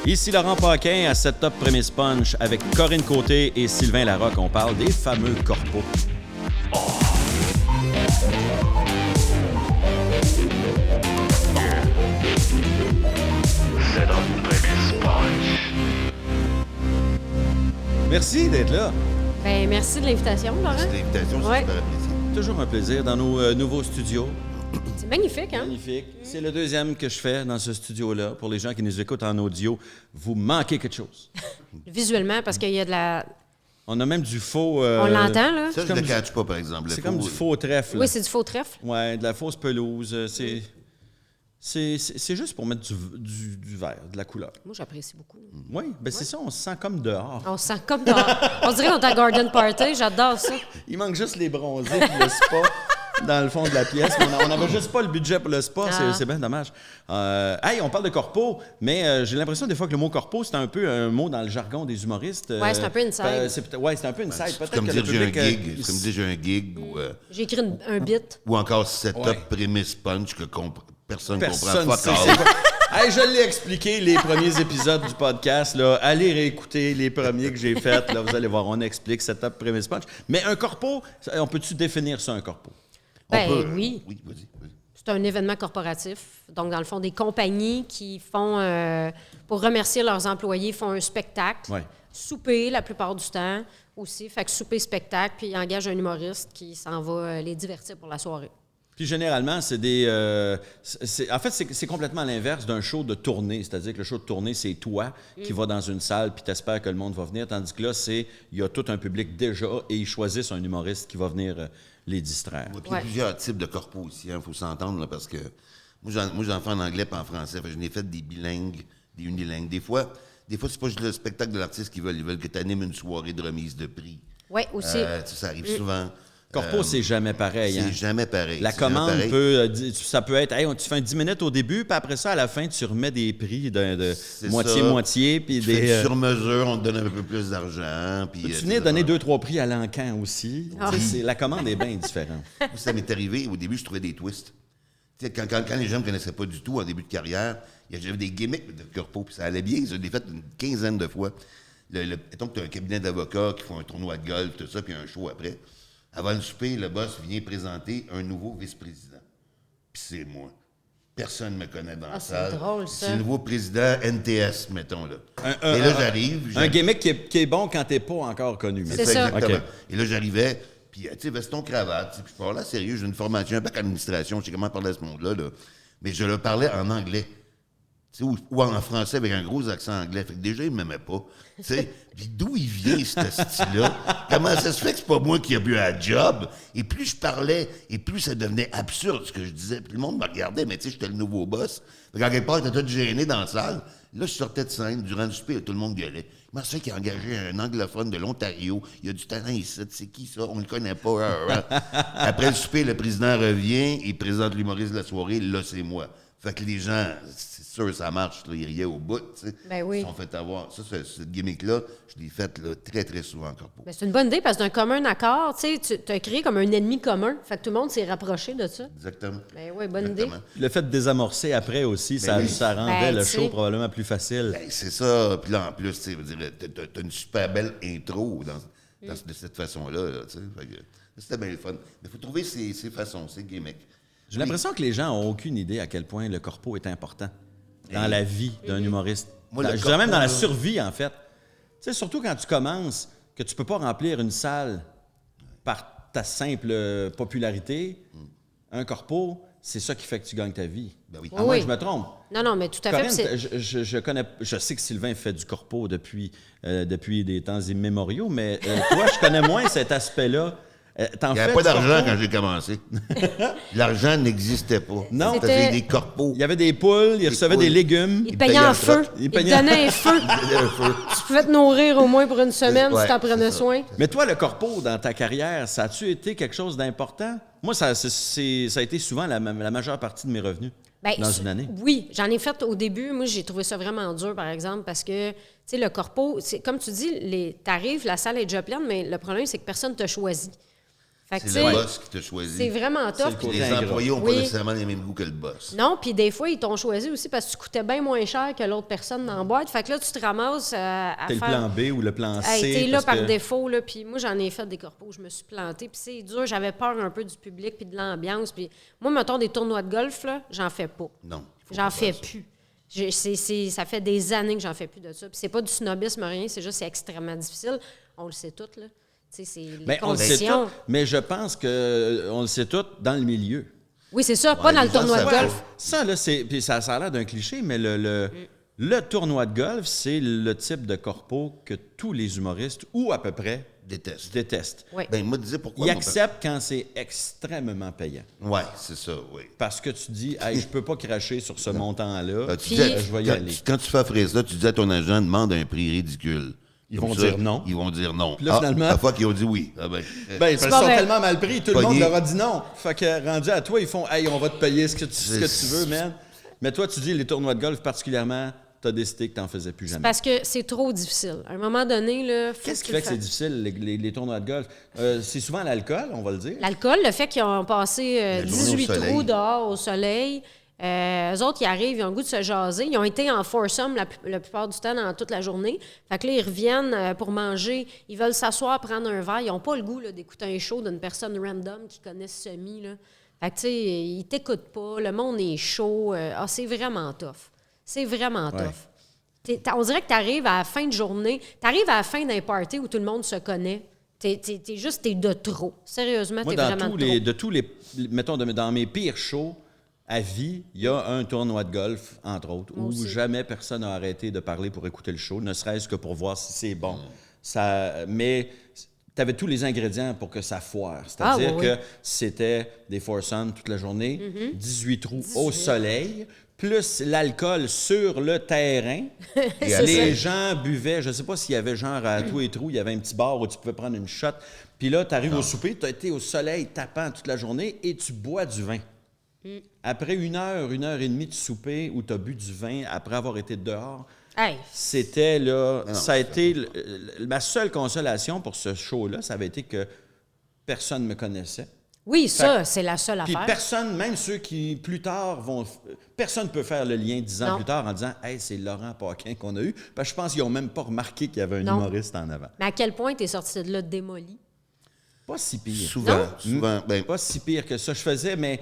Ici Laurent Paquin à Setup Premise Punch avec Corinne Côté et Sylvain Larocque. On parle des fameux corpos. Merci d'être là. Ben, merci de l'invitation, Laurent. Merci de l'invitation, c'est super apprécié. Toujours un plaisir dans nos nouveaux studios. C'est magnifique, hein? Magnifique. C'est le deuxième que je fais dans ce studio-là. Pour les gens qui nous écoutent en audio, vous manquez quelque chose. Visuellement, parce qu'il y a de la... On a même du faux... On l'entend, là? Ça, je ne le catch pas, par exemple. C'est comme du faux trèfle. Oui, c'est du faux trèfle. Ouais, de la fausse pelouse. C'est juste pour mettre du vert, de la couleur. Moi, j'apprécie beaucoup. Oui, ben c'est ça, on se sent comme dehors. On se sent comme dans... On dirait qu'on est à Garden Party. J'adore ça. Il manque juste les bronzés et le spa dans le fond de la pièce. On n'avait juste pas le budget pour le spa, c'est bien dommage. Hey, on parle de corpo, mais j'ai l'impression des fois que le mot corpo, c'est un peu un mot dans le jargon des humoristes. Oui, c'est un peu inside. Oui, c'est un peu inside. C'est comme dire j'ai un gig. C'est comme dire j'ai un gig ou... J'ai écrit un bit. Ou encore Setup Premise Punch que personne ne comprend pas. Hey, je l'ai expliqué, les premiers épisodes du podcast. Là. Allez réécouter les premiers que j'ai faits. Là, vous allez voir, on explique Setup Premise Punch. Mais un corpo, on peut-tu définir ça, un corpo? Ben oui. Oui, vas-y. C'est un événement corporatif. Donc, dans le fond, des compagnies qui font, pour remercier leurs employés, font un spectacle. Ouais. Souper, la plupart du temps, aussi. Fait que souper-spectacle, puis ils engagent un humoriste qui s'en va les divertir pour la soirée. Puis généralement, c'est des... en fait, c'est complètement l'inverse d'un show de tournée. C'est-à-dire que le show de tournée, c'est toi qui vas dans une salle puis t'espères que le monde va venir. Tandis que là, il y a tout un public déjà et ils choisissent un humoriste qui va venir les distraire. Il y a plusieurs types de corpos aussi, il faut s'entendre, là, parce que moi, j'en fais en anglais et en français. Fait que je n'ai fait des bilingues, des unilingues. Des fois c'est pas juste le spectacle de l'artiste qu'ils veulent que tu animes une soirée de remise de prix. Oui, aussi. Ça arrive souvent. Corpo, c'est jamais pareil. C'est jamais pareil. La commande ça peut être, hey, tu fais 10 minutes au début, puis après ça, à la fin, tu remets des prix de moitié-moitié. Puis tu fais sur mesure, on te donne un peu plus d'argent. Tu venais donner 2-3 prix à l'encan aussi. La commande est bien différente. Ça m'est arrivé, au début, je trouvais des twists. Quand les gens ne me connaissaient pas du tout en début de carrière, j'avais des gimmicks de corpo, puis ça allait bien. Je l'ai fait une quinzaine de fois. Mettons que tu as un cabinet d'avocats qui font un tournoi de golf, tout ça, puis un show après. Avant le souper, le boss vient présenter un nouveau vice-président. Puis c'est moi. Personne ne me connaît dans la salle. C'est drôle, ça. C'est le nouveau président NTS, mettons, là. Et là, j'arrive. Un gimmick qui est bon quand t'es pas encore connu. C'est ça. Exactement. Okay. Et là, j'arrivais, puis, tu sais, veston-cravate. Puis je parlais sérieux, j'ai une formation, un bac en administration, je sais comment parler à ce monde-là, là. Mais je leur parlais en anglais. Ou en français avec un gros accent anglais. Fait que déjà, il ne m'aimait pas. Puis d'où il vient, ce style-là? Comment ça se fait que c'est pas moi qui ai bu un job? Et plus je parlais, et plus ça devenait absurde ce que je disais. Puis le monde me regardait, mais tu sais, j'étais le nouveau boss. Fait qu'en quelque part, j'étais tout gêné dans la salle. Là, je sortais de scène, durant le souper, tout le monde gueulait. Comment ça fait qu'il a engagé un anglophone de l'Ontario? Il a du talent ici. C'est qui ça? On ne le connaît pas. Après le souper, le président revient, il présente l'humoriste de la soirée. Là, c'est moi. Fait que les gens, c'est sûr, ça marche, là, ils riaient au bout, tu sais. Ben oui. Ils sont fait avoir. Ça, cette gimmick-là, je l'ai faite là, très, très souvent encore. Ben, c'est une bonne idée parce que d'un commun accord, tu as créé comme un ennemi commun. Fait que tout le monde s'est rapproché de ça. Exactement. Ben oui, bonne idée. Le fait de désamorcer après aussi, ça rendait le show probablement plus facile. Ben, c'est ça. Puis là, en plus, tu sais, t'as une super belle intro de cette façon-là, là, tu sais. C'était bien le fun. Mais il faut trouver ces façons, ces gimmicks. J'ai l'impression que les gens n'ont aucune idée à quel point le corpo est important dans la vie d'un humoriste. Je dirais même dans la survie, en fait. Tu sais, surtout quand tu commences, que tu peux pas remplir une salle par ta simple popularité, un corpo, c'est ça qui fait que tu gagnes ta vie. Ben oui. À moins que je me trompe. Non, mais tout à Corinne, fait. je sais que Sylvain fait du corpo depuis des temps immémoriaux, mais toi, je connais moins cet aspect-là. Il n'y avait pas d'argent quand j'ai commencé. L'argent n'existait pas. Non. Tu faisais des corpos. Il y avait des poules, il recevait des légumes. Il te payait en feu. Il te donnait un feu. Tu pouvais te nourrir au moins pour une semaine si tu en prenais soin. Mais toi, le corpo, dans ta carrière, ça a-tu été quelque chose d'important? Moi, ça a été souvent la majeure partie de mes revenus dans une année. Oui, j'en ai fait au début. Moi, j'ai trouvé ça vraiment dur, par exemple, parce que, tu sais, le corpo, comme tu dis, t'arrives, la salle est déjà pleine, mais le problème, c'est que personne ne t'a choisi. Fait que, c'est le boss qui t'a choisi. C'est vraiment tough. Puis les employés n'ont pas nécessairement les mêmes goûts que le boss. Non, puis des fois, ils t'ont choisi aussi parce que tu coûtais bien moins cher que l'autre personne dans la boîte. Fait que là, tu te ramasses à T'es faire... le plan B ou le plan C. T'es là par défaut, là. Puis moi, j'en ai fait des corpos où je me suis plantée. Puis c'est dur, j'avais peur un peu du public puis de l'ambiance. Puis moi, mettons, des tournois de golf, là, j'en fais pas. Non. J'en fais plus. Ça fait des années que j'en fais plus de ça. Puis c'est pas du snobisme, rien. C'est juste c'est extrêmement difficile. On le sait toutes, là. C'est les on le sait conditions. tout, mais je pense qu'on le sait tout dans le milieu. Oui, c'est ça, pas dans le tournoi de golf. Ça, là, puis ça a l'air d'un cliché, mais le tournoi de golf, c'est le type de corpo que tous les humoristes, ou à peu près, détestent. Oui. Ben, moi, disais pourquoi. Ils acceptent quand c'est extrêmement payant. Oui, c'est ça, oui. Parce que tu dis, hey, je peux pas cracher sur ce montant-là, Puis, je vais y aller. Quand tu fais phrase là, tu dis à ton agent, demande un prix ridicule. Ils vont dire non. Ils vont dire non. Puis là, finalement... À la fois qu'ils ont dit oui. Ils sont tellement mal pris, tout le monde leur a dit non. Fait que rendu à toi, ils font, hey, on va te payer ce que tu veux, man. Mais toi, tu dis, les tournois de golf particulièrement, tu as décidé que tu n'en faisais plus jamais. Parce que c'est trop difficile. À un moment donné, là. Qu'est-ce qui fait que c'est difficile, les tournois de golf? C'est souvent l'alcool, on va le dire. L'alcool, le fait qu'ils ont passé 18 trous dehors au soleil. Eux autres, ils arrivent, ils ont le goût de se jaser. Ils ont été en foursome la plupart du temps dans toute la journée. Fait que là, ils reviennent pour manger. Ils veulent s'asseoir, prendre un verre. Ils n'ont pas le goût d'écouter un show d'une personne random qui connaît semi. Là. Fait que, tu sais, ils t'écoutent pas. Le monde est chaud. C'est vraiment tough. C'est vraiment tough. On dirait que tu arrives à la fin de journée. Tu arrives à la fin d'un party où tout le monde se connaît. T'es de trop. Sérieusement, t'es vraiment de trop. Mettons, dans mes pires shows, à vie, il y a un tournoi de golf, entre autres, où jamais personne n'a arrêté de parler pour écouter le show, ne serait-ce que pour voir si c'est bon. Mais tu avais tous les ingrédients pour que ça foire. C'est-à-dire que c'était des foursomes toute la journée, 18 trous au soleil, plus l'alcool sur le terrain. Les gens buvaient, je ne sais pas s'il y avait genre à tous les trous, il y avait un petit bar où tu pouvais prendre une shot. Puis là, tu arrives au souper, tu as été au soleil tapant toute la journée et tu bois du vin. Après une heure et demie de souper où tu as bu du vin après avoir été dehors, c'était là. Ça a été ma seule consolation pour ce show-là, ça avait été que personne ne me connaissait. Oui, ça, c'est la seule affaire. Puis personne, même ceux qui plus tard vont. Personne ne peut faire le lien 10 ans plus tard en disant hey, c'est Laurent Paquin qu'on a eu. Parce que je pense qu'ils n'ont même pas remarqué qu'il y avait un humoriste en avant. Mais à quel point tu es sorti de là démoli? Pas si pire. Souvent. Ben, pas si pire que ça. Je faisais, mais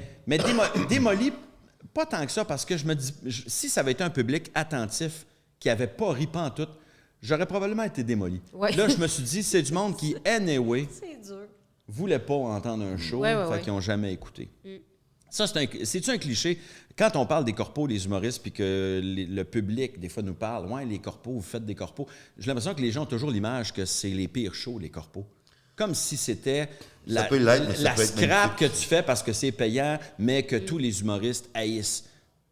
démoli, pas tant que ça, parce que je me dis, si ça avait été un public attentif qui n'avait pas ri pantoute, j'aurais probablement été démoli. Ouais. Là, je me suis dit, c'est du monde qui, anyway, c'est dur. Voulait pas entendre un show, qu'ils n'ont jamais écouté. Ça, c'est-tu un cliché? Quand on parle des corpos, des humoristes, puis que le public, des fois, nous parle, ouais, les corpos, vous faites des corpos. J'ai l'impression que les gens ont toujours l'image que c'est les pires shows, les corpos. Comme si c'était la scrap que tu fais parce que c'est payant, mais que tous les humoristes haïssent.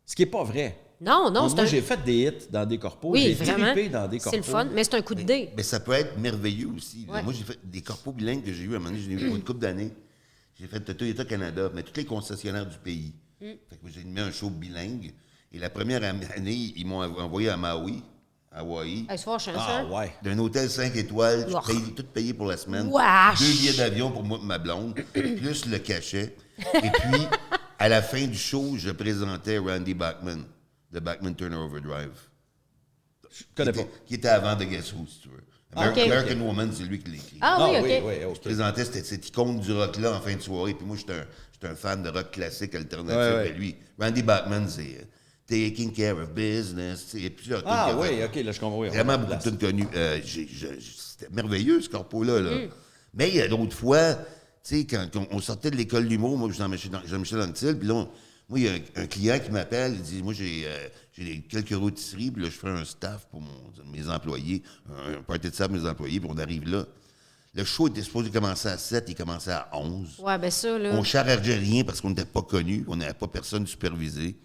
Ce qui n'est pas vrai. Non, moi, j'ai fait des hits dans des corpos. J'ai trippé dans des corpos. C'est le fun, mais c'est un coup de dé. Mais ça peut être merveilleux aussi. Ouais. Moi, j'ai fait des corpos bilingues que j'ai eu à un moment donné, j'ai eu pour une couple d'années. J'ai fait Toyota Canada, mais tous les concessionnaires du pays. Fait que j'ai mis un show bilingue. Et la première année, ils m'ont envoyé à Maui, Hawaï. C'est fort, ouais. D'un hôtel 5 étoiles, tout payé pour la semaine. Wesh. 2 billets d'avion pour moi et ma blonde, plus le cachet. Et puis, à la fin du show, je présentais Randy Bachman, de Bachman Turner Overdrive. Je connais pas. Qui était avant de Guess Who, si tu veux. American Woman, c'est lui qui l'a écrit. Oui. Je présentais cette icône du rock-là en fin de soirée. Puis moi, j'étais un fan de rock classique alternatif. Et lui, Randy Bachman, c'est Taking Care of Business. Il y a plusieurs là, je comprends. Oui, vraiment beaucoup de tunes connues. C'était merveilleux, ce corpo-là. Mais il y a d'autres fois, tu sais, quand on sortait de l'école d'humour, moi, je suis Jean-Michel Anctil, puis là, moi, il y a un client qui m'appelle, il dit, moi, j'ai quelques rôtisseries, puis là, je fais un staff pour mes employés, un party de staff pour mes employés, puis on arrive là. Le show était supposé commencer à 7, il commençait à 11. Ouais, ben ça, là. On chargeait rien parce qu'on n'était pas connus, on n'avait pas personne supervisé.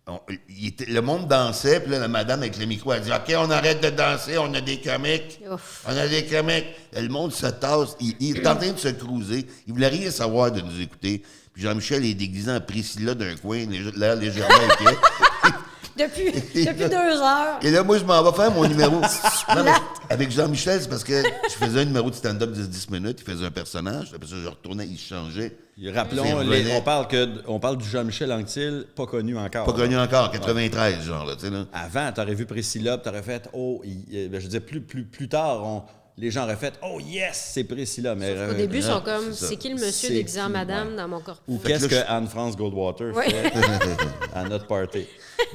Le monde dansait, puis là, la madame avec le micro, elle dit « OK, on arrête de danser, on a des comiques. Ouf. On a des comiques. » Le monde se tasse, il est en train de se cruiser. Il voulait rien savoir de nous écouter. Puis Jean-Michel est déguisé en Priscilla d'un coin, l'air légèrement inquiet. Depuis 2 heures. Et là, moi, je m'en vais faire mon numéro. Non, mais avec Jean-Michel, c'est parce que je faisais un numéro de stand-up de 10 minutes. Il faisait un personnage. Après ça, je retournais, il changeait. Rappelons, on parle du Jean-Michel Anctil, pas connu encore. Pas connu encore, 93, genre, là, tu sais, là. Avant, tu aurais vu Priscilla, tu aurais fait, je veux dire, plus tard, les gens auraient fait, oh yes, c'est Priscilla. Mais au début, ils sont comme, c'est qui le monsieur déguisé en madame dans mon corps? Ou qu'est-ce que Anne-France Goldwater fait à notre party?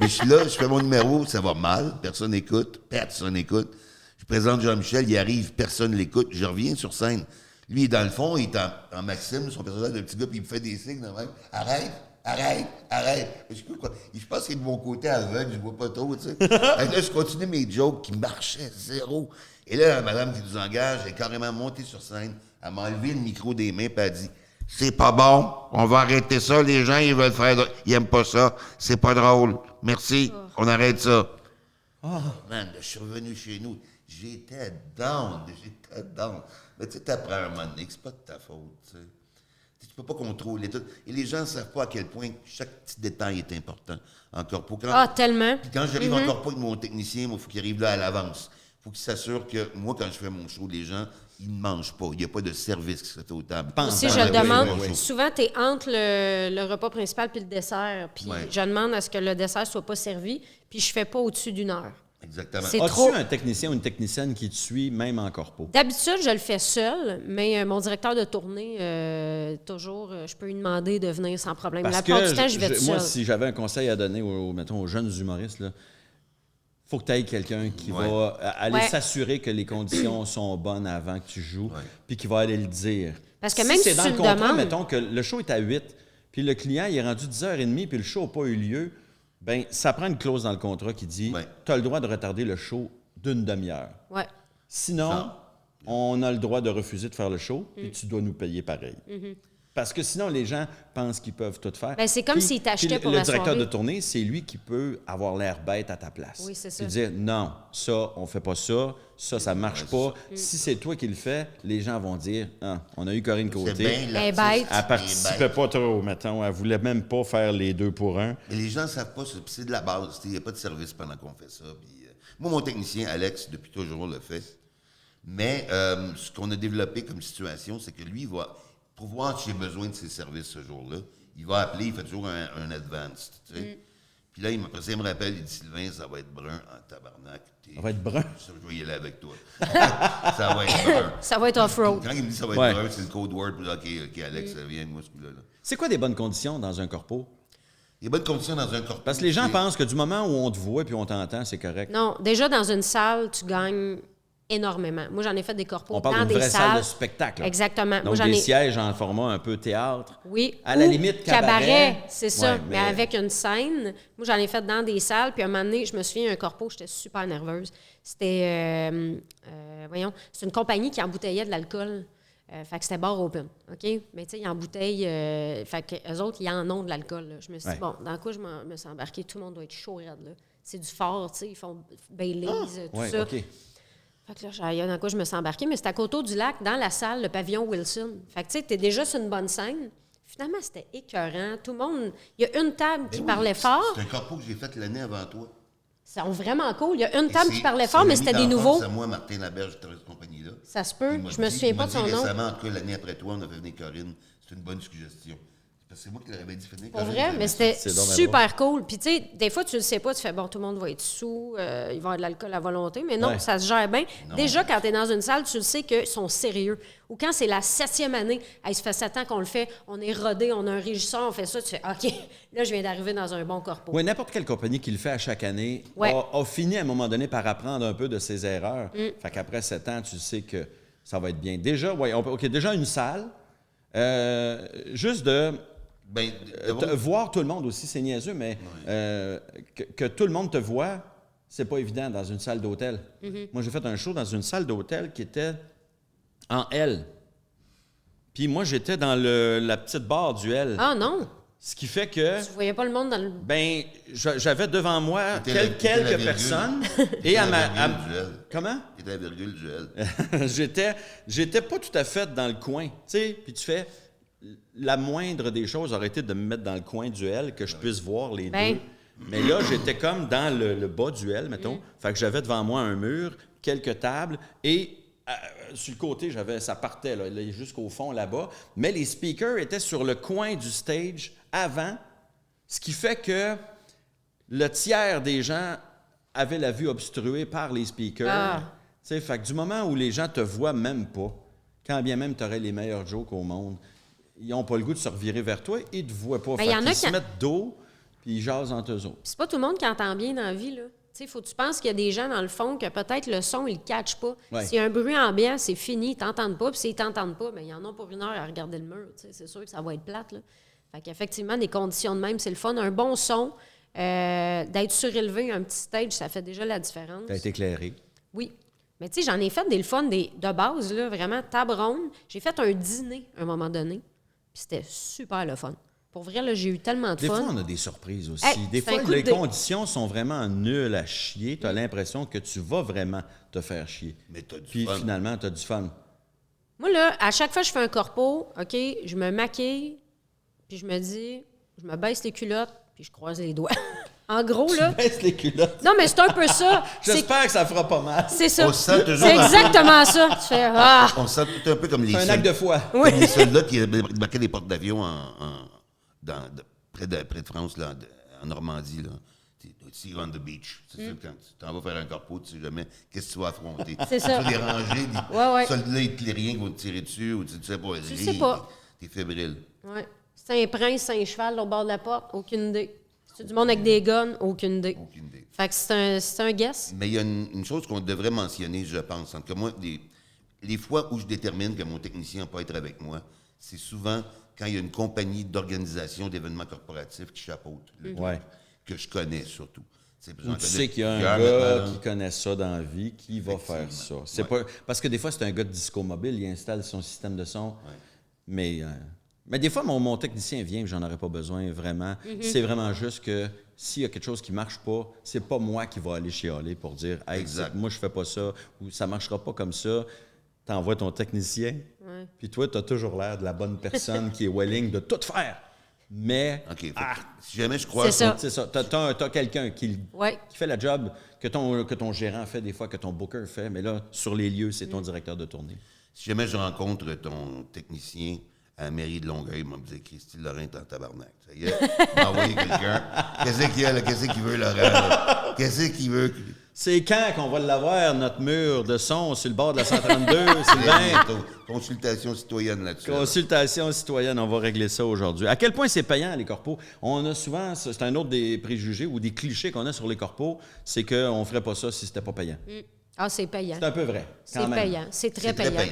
Mais je suis là, je fais mon numéro, ça va mal, personne n'écoute. Je présente Jean-Michel, il arrive, personne l'écoute. Je reviens sur scène. Lui, dans le fond, il est en Maxime, son personnage de petit gars, puis il me fait des signes de même. Arrête. Je pense qu'il est de mon côté aveugle, je vois pas trop, tu sais. Là, je continue mes jokes qui marchaient zéro. Et là, la madame qui nous engage, elle est carrément montée sur scène. Elle m'a enlevé le micro des mains, puis elle a dit « C'est pas bon, on va arrêter ça, les gens, ils veulent faire... Ils aiment pas ça, c'est pas drôle. Merci, on arrête ça. » Man, je suis revenu chez nous. J'étais down. Mais tu sais, t'apprends un moment donné que c'est pas de ta faute, tu sais. Tu peux pas contrôler tout. Et les gens ne savent pas à quel point chaque petit détail est important en corpo. Tellement. Puis quand j'arrive en corpo avec mon technicien, il faut qu'il arrive là à l'avance. Il faut qu'il s'assure que moi, quand je fais mon show, les gens, ils ne mangent pas. Il n'y a pas de service qui se fait aux tables. Aussi, je demande, souvent, tu es entre le repas principal puis le dessert. Puis je demande à ce que le dessert ne soit pas servi, puis je fais pas au-dessus d'1 heure. Exactement. As-tu un technicien ou une technicienne qui te suit, même en corpo? D'habitude, je le fais seul, mais mon directeur de tournée, toujours, je peux lui demander de venir sans problème. Parce la plupart du temps, je vais tout seul. Moi, si j'avais un conseil à donner aux jeunes humoristes, il faut que tu aies quelqu'un qui va aller s'assurer que les conditions sont bonnes avant que tu joues, puis qui va aller le dire. Parce que même si c'est dans tu le le contrat, demandes... mettons que le show est à 8, puis le client il est rendu 10h30, puis le show n'a pas eu lieu, bien, ça prend une clause dans le contrat qui dit tu as le droit de retarder le show d'une demi-heure. Ouais. Sinon, on a le droit de refuser de faire le show, puis tu dois nous payer pareil. Parce que sinon, les gens pensent qu'ils peuvent tout faire. Ben, c'est comme s'ils t'achetaient pour la soirée. Le directeur de tournée, c'est lui qui peut avoir l'air bête à ta place. Oui, c'est ça. Il dire non, ça, on fait pas ça, ça marche pas. Si c'est toi qui le fais, les gens vont dire on a eu Corinne Côté. Elle est bête. Elle participait pas trop, mettons. Elle voulait même pas faire les 2 pour 1. Mais les gens ne savent pas, c'est de la base. Il n'y a pas de service pendant qu'on fait ça. Puis, moi, mon technicien, Alex, depuis toujours, le fait. Mais ce qu'on a développé comme situation, c'est que lui, il va. Pour voir si j'ai besoin de ses services ce jour-là, il va appeler, il fait toujours un advance, tu sais. Puis là, il me rappelle, il dit « Sylvain, ça va être brun en tabarnak. » Ça va être brun? Je vais y aller avec toi. Ça va être brun. Ça va être off-road. Quand il me dit « ça va être brun », c'est le code word pour dire « OK, Alex, viens, moi, ce coup-là. » C'est quoi des bonnes conditions dans un corpo? Des bonnes conditions dans un corpo. Parce que les gens pensent que du moment où on te voit puis on t'entend, c'est correct. Non, déjà, dans une salle, tu gagnes énormément. Moi, j'en ai fait des corpos on parle dans d'une des vraie salles. Salle de spectacle. Là. Exactement. Donc, des sièges en format un peu théâtre. Oui. À la limite, cabaret. C'est ça. Mais avec une scène. Moi, j'en ai fait dans des salles. Puis à un moment donné, je me souviens, un corpo, j'étais super nerveuse. C'était, c'est une compagnie qui embouteillait de l'alcool. Fait que c'était bar open, OK? Mais tu sais, ils embouteillent... fait qu'eux autres, ils en ont de l'alcool. Là. Je me suis dit, bon, dans quoi je me suis embarquée? Tout le monde doit être chaud raide, là. C'est du fort, tu sais. Ils font Baileys, tout ça. OK. Fait que là, dans quoi je me suis embarquée, mais c'était à Coteau-du-Lac, dans la salle, le pavillon Wilson. Fait que tu sais, t'es déjà sur une bonne scène. Finalement, c'était écœurant. Tout le monde... Il y a une table qui parlait fort. C'est un corpo que j'ai fait l'année avant toi. Ils sont vraiment cool. Il y a une table qui parlait fort, mais c'était des nouveaux. C'est moi, Martin Laberge, de cette compagnie-là. Ça se peut. Je me souviens pas de son nom. Récemment, en tout cas, l'année après toi, on a fait venir Corinne. C'est une bonne suggestion. C'est moi qui l'avais dit venir. Pour vrai, mais c'était super cool. Puis, tu sais, des fois, tu le sais pas, tu fais, bon, tout le monde va être sous, il va y avoir de l'alcool à volonté, mais non, ça se gère bien. Non. Déjà, quand tu es dans une salle, tu le sais qu'ils sont sérieux. Ou quand c'est la 7e année, ça fait 7 ans qu'on le fait, on est rodé, on a un régisseur, on fait ça, tu fais, OK, là, je viens d'arriver dans un bon corpo. Oui, n'importe quelle compagnie qui le fait à chaque année a fini à un moment donné par apprendre un peu de ses erreurs. Fait qu'après 7 ans, tu sais que ça va être bien. Déjà, déjà une salle, juste de... voir tout le monde aussi, c'est niaiseux, mais que tout le monde te voit, c'est pas évident dans une salle d'hôtel. Moi, j'ai fait un show dans une salle d'hôtel qui était en L. Puis moi, j'étais dans la petite barre du L. Ah non! Ce qui fait que... Tu voyais pas le monde dans le... Ben, j'avais devant moi quelques personnes. Et à ma... Comment? C'était la virgule du L. J'étais pas tout à fait dans le coin. Tu sais, puis tu fais... La moindre des choses aurait été de me mettre dans le coin du L, que je puisse voir les deux. Mais là, j'étais comme dans le bas du L, mettons. Fait que j'avais devant moi un mur, quelques tables et sur le côté, ça partait là, jusqu'au fond là-bas. Mais les speakers étaient sur le coin du stage avant, ce qui fait que le tiers des gens avaient la vue obstruée par les speakers. Ah. Fait que du moment où les gens te voient même pas, quand bien même tu aurais les meilleurs jokes au monde, ils n'ont pas le goût de se revirer vers toi, ils ne te voient pas. Ils se mettent dos, puis ils jasent entre eux autres. C'est pas tout le monde qui entend bien dans la vie, là. Tu sais, tu penses qu'il y a des gens dans le fond que peut-être le son, ils ne le catchent pas. Ouais. S'il y a un bruit ambiant, c'est fini, ils t'entendent pas. Puis s'ils t'entendent pas, bien, ils en ont pour 1 heure à regarder le mur. Tu sais, c'est sûr que ça va être plate, là. Fait qu'effectivement, des conditions de même, c'est le fun. Un bon son, d'être surélevé, un petit stage, ça fait déjà la différence. Ça a été éclairé. Oui. Mais tu sais, j'en ai fait des fun de base, là, vraiment, table ronde. J'ai fait un dîner à un moment donné, puis c'était super le fun. Pour vrai, là, j'ai eu tellement de fun. Des fois, on a des surprises aussi. Hey, des fois, les conditions sont vraiment nulles à chier. Tu as l'impression que tu vas vraiment te faire chier. Mais tu as du Puis fun. finalement, tu as du fun. Moi, là, à chaque fois que je fais un corpo, OK, je me maquille, puis je me dis, je me baisse les culottes, puis je croise les doigts. En gros, là... Tu baisses les culottes. Non, mais c'est un peu ça. J'espère que ça fera pas mal. C'est ça. On se sent toujours C'est exactement ça. Tu fais, On se sent tout un peu comme les C'est un acte de foi. comme les soldats qui marquaient les portes d'avion près de France, là, en Normandie. Là. C'est on the beach. C'est ça, quand tu t'en vas faire un corpo, tu sais jamais qu'est-ce que tu vas affronter. C'est ça. Tu vas les ranger, Ouais. soldats hitlériens qui vont te tirer dessus, ou tu sais pas. Tu sais pas. T'es fébrile. Ouais. C'est un prince, c'est un cheval au bord de la porte, aucune idée. C'est du monde avec des guns, aucune idée. Aucune idée. Fait que c'est un guess. Mais il y a une chose qu'on devrait mentionner, je pense. En tout cas, moi, les fois où je détermine que mon technicien ne va pas être avec moi, c'est souvent quand il y a une compagnie d'organisation d'événements corporatifs qui chapeaute le groupe, que je connais surtout. Ou tu sais qu'il y a un gars qui connaît ça dans la vie, qui va faire ça. C'est pas, parce que des fois, c'est un gars de disco mobile, il installe son système de son. Mais des fois, mon technicien vient et j'en aurais pas besoin vraiment. C'est vraiment juste que s'il y a quelque chose qui marche pas, c'est pas moi qui va aller chialer pour dire « Hey, moi, je fais pas ça » ou « Ça marchera pas comme ça ». T'envoies ton technicien, puis toi, tu as toujours l'air de la bonne personne qui est willing de tout faire. Mais, si jamais je crois... C'est ça. T'as quelqu'un qui fait la job que ton gérant fait des fois, que ton booker fait, mais là, sur les lieux, c'est ton directeur de tournée. Si jamais je rencontre ton technicien à la mairie de Longueuil, il m'a dit « Christy Laurent est en tabarnak. » Ça y est, il m'a envoyé quelqu'un. Qu'est-ce qu'il y a, là? Qu'est-ce qu'il veut, Laurent? Là? Qu'est-ce qu'il veut? C'est quand qu'on va l'avoir, notre mur de son sur le bord de la 132, Sylvain? Consultation citoyenne là-dessus. Consultation citoyenne, on va régler ça aujourd'hui. À quel point c'est payant, les corpos? On a souvent, c'est un autre des préjugés ou des clichés qu'on a sur les corpos, c'est qu'on ne ferait pas ça si c'était pas payant. Ah, c'est payant. C'est un peu vrai. C'est payant. C'est très payant.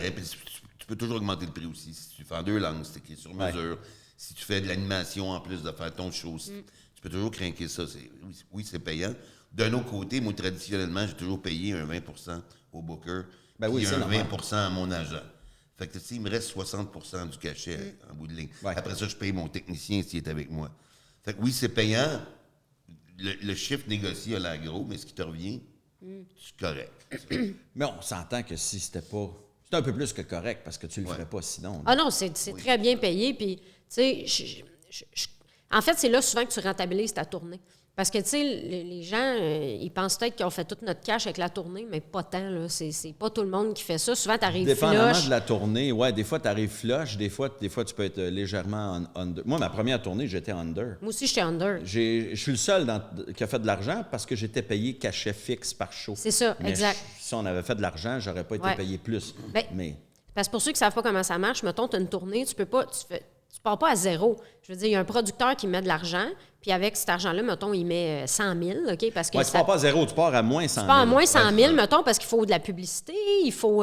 Tu peux toujours augmenter le prix aussi. Si tu fais en 2 langues, c'est écrit sur mesure. Si tu fais de l'animation en plus de faire ton show, tu peux toujours craquer ça. Oui, c'est payant. D'un autre côté, moi, traditionnellement, j'ai toujours payé un 20 au booker et un 20 à mon agent. Fait que, tu sais, il me reste 60 du cachet en bout de ligne. Après ça, je paye mon technicien s'il est avec moi. Fait que oui, c'est payant. Le chiffre négocié a l'air gros, mais ce qui te revient, c'est correct. Mais on s'entend que si c'était pas... C'est un peu plus que correct, parce que tu le ferais pas sinon. Ah non, c'est très bien payé. Puis, tu sais, en fait, c'est là souvent que tu rentabilises ta tournée. Parce que, tu sais, les gens, ils pensent peut-être qu'ils ont fait toute notre cash avec la tournée, mais pas tant, là. C'est pas tout le monde qui fait ça. Souvent, tu arrives dépendamment flush. De la tournée, des fois, tu arrives flush, des fois, tu peux être légèrement under. Moi, ma première tournée, j'étais under. Moi aussi, j'étais under. Je suis le seul qui a fait de l'argent parce que j'étais payé cachet fixe par show. C'est ça, exact. Si on avait fait de l'argent, j'aurais pas été payé plus. Mais... Parce que pour ceux qui ne savent pas comment ça marche, mettons, tu as une tournée, tu pars pas à zéro. Je veux dire, il y a un producteur qui met de l'argent, puis avec cet argent-là, mettons, il met 100 000, OK? Parce que tu pars pas à zéro, tu pars à moins 100 000. Tu pars à moins 100 000, mettons, parce qu'il faut de la publicité, il faut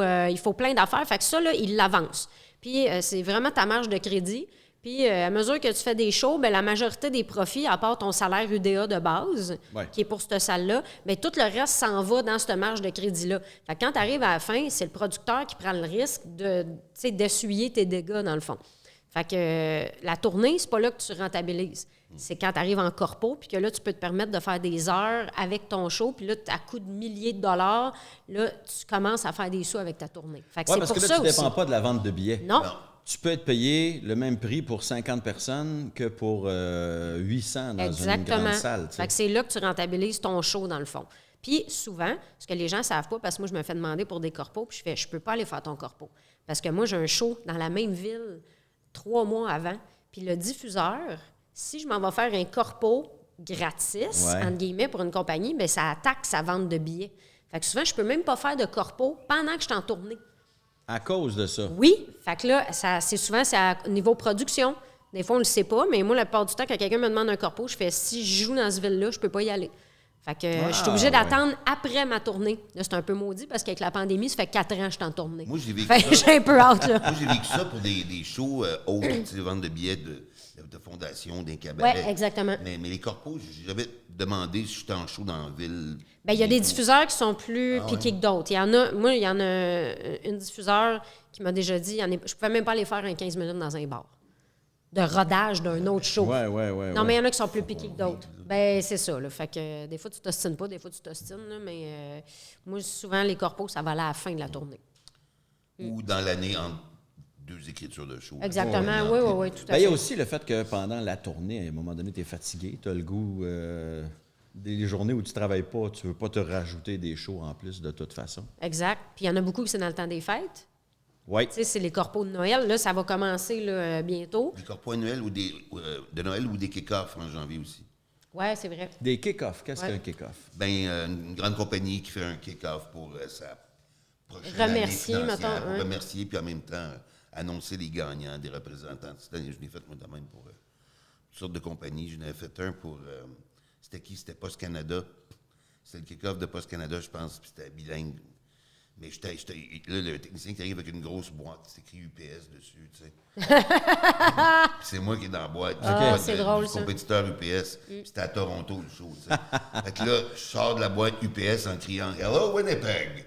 plein d'affaires. Fait que ça, là, il l'avance. Puis c'est vraiment ta marge de crédit. Puis à mesure que tu fais des shows, bien, la majorité des profits, à part ton salaire UDA de base, qui est pour cette salle-là, bien, tout le reste s'en va dans cette marge de crédit-là. Fait que quand tu arrives à la fin, c'est le producteur qui prend le risque d'essuyer tes dégâts, dans le fond. Fait que la tournée, c'est pas là que tu rentabilises. C'est quand tu arrives en corpo, puis que là, tu peux te permettre de faire des heures avec ton show, puis là, à coût de milliers de dollars, là, tu commences à faire des sous avec ta tournée. Fait que c'est parce pour que là, ça tu ne aussi. dépends pas de la vente de billets. Non. tu peux être payé le même prix pour 50 personnes que pour 800 dans une grande salle. Fait que c'est là que tu rentabilises ton show, dans le fond. Puis souvent, ce que les gens ne savent pas, parce que moi, je me fais demander pour des corpos, puis je peux pas aller faire ton corpo. Parce que moi, j'ai un show dans la même ville 3 mois avant. Puis le diffuseur, si je m'en vais faire un corpo gratis, entre guillemets, pour une compagnie, bien, ça attaque sa vente de billets. Fait que souvent, je peux même pas faire de corpo pendant que je suis en tournée. À cause de ça? Oui. Fait que là, c'est au niveau production. Des fois, on le sait pas, mais moi, la plupart du temps, quand quelqu'un me demande un corpo, je fais, si je joue dans cette ville-là, je peux pas y aller. Fait que je suis obligée d'attendre après ma tournée. Là, c'est un peu maudit parce qu'avec la pandémie, ça fait 4 ans que je suis en tournée. Moi, j'ai vécu ça. J'ai un peu hâte, là. Moi, j'ai vécu ça pour des shows autres, vente de billets de fondation, d'un cabaret. Oui, exactement. Mais les corpos, j'avais demandé si j'étais en show dans la ville. Bien, il y a des diffuseurs qui sont plus piqués que d'autres. Il y en a une diffuseur qui m'a déjà dit, je pouvais même pas aller faire un 15 minutes dans un bar. De rodage d'un autre show. Oui. Non, mais il y en a qui sont plus piqués que d'autres. Ben c'est ça, là. Fait que des fois, tu t'ostines pas, des fois, tu t'ostines, là, mais moi, souvent, les corpos, ça va à la fin de la tournée. Ou dans l'année entre 2 écritures de show. Exactement, oui, tout à fait. Il y a aussi le fait que pendant la tournée, à un moment donné, tu es fatigué, tu as le goût, des journées où tu travailles pas, tu veux pas te rajouter des shows en plus de toute façon. Exact. Puis il y en a beaucoup qui c'est dans le temps des fêtes. Oui. Tu sais, c'est les corpos de Noël. Là, ça va commencer là, bientôt. Des corpos annuels ou de Noël ou des kick-offs en janvier aussi. Oui, c'est vrai. Des kick-offs. Qu'est-ce qu'un kick-off? Bien, une grande compagnie qui fait un kick-off pour sa prochaine remercier, année financière, mettons, pour remercier, puis en même temps, annoncer les gagnants, des représentants. Cette année, je l'ai fait moi de même pour toutes sortes de compagnies. Je l'avais fait un pour... c'était qui? C'était Post Canada. C'était le kick-off de Post Canada, je pense, puis c'était bilingue. Mais là, le technicien qui arrive avec une grosse boîte, c'est écrit UPS dessus, tu sais. C'est moi qui est dans la boîte. C'est drôle, ça. Compétiteur UPS. C'était à Toronto, le show, tu sais. Fait que là, je sors de la boîte UPS en criant « Hello, Winnipeg! »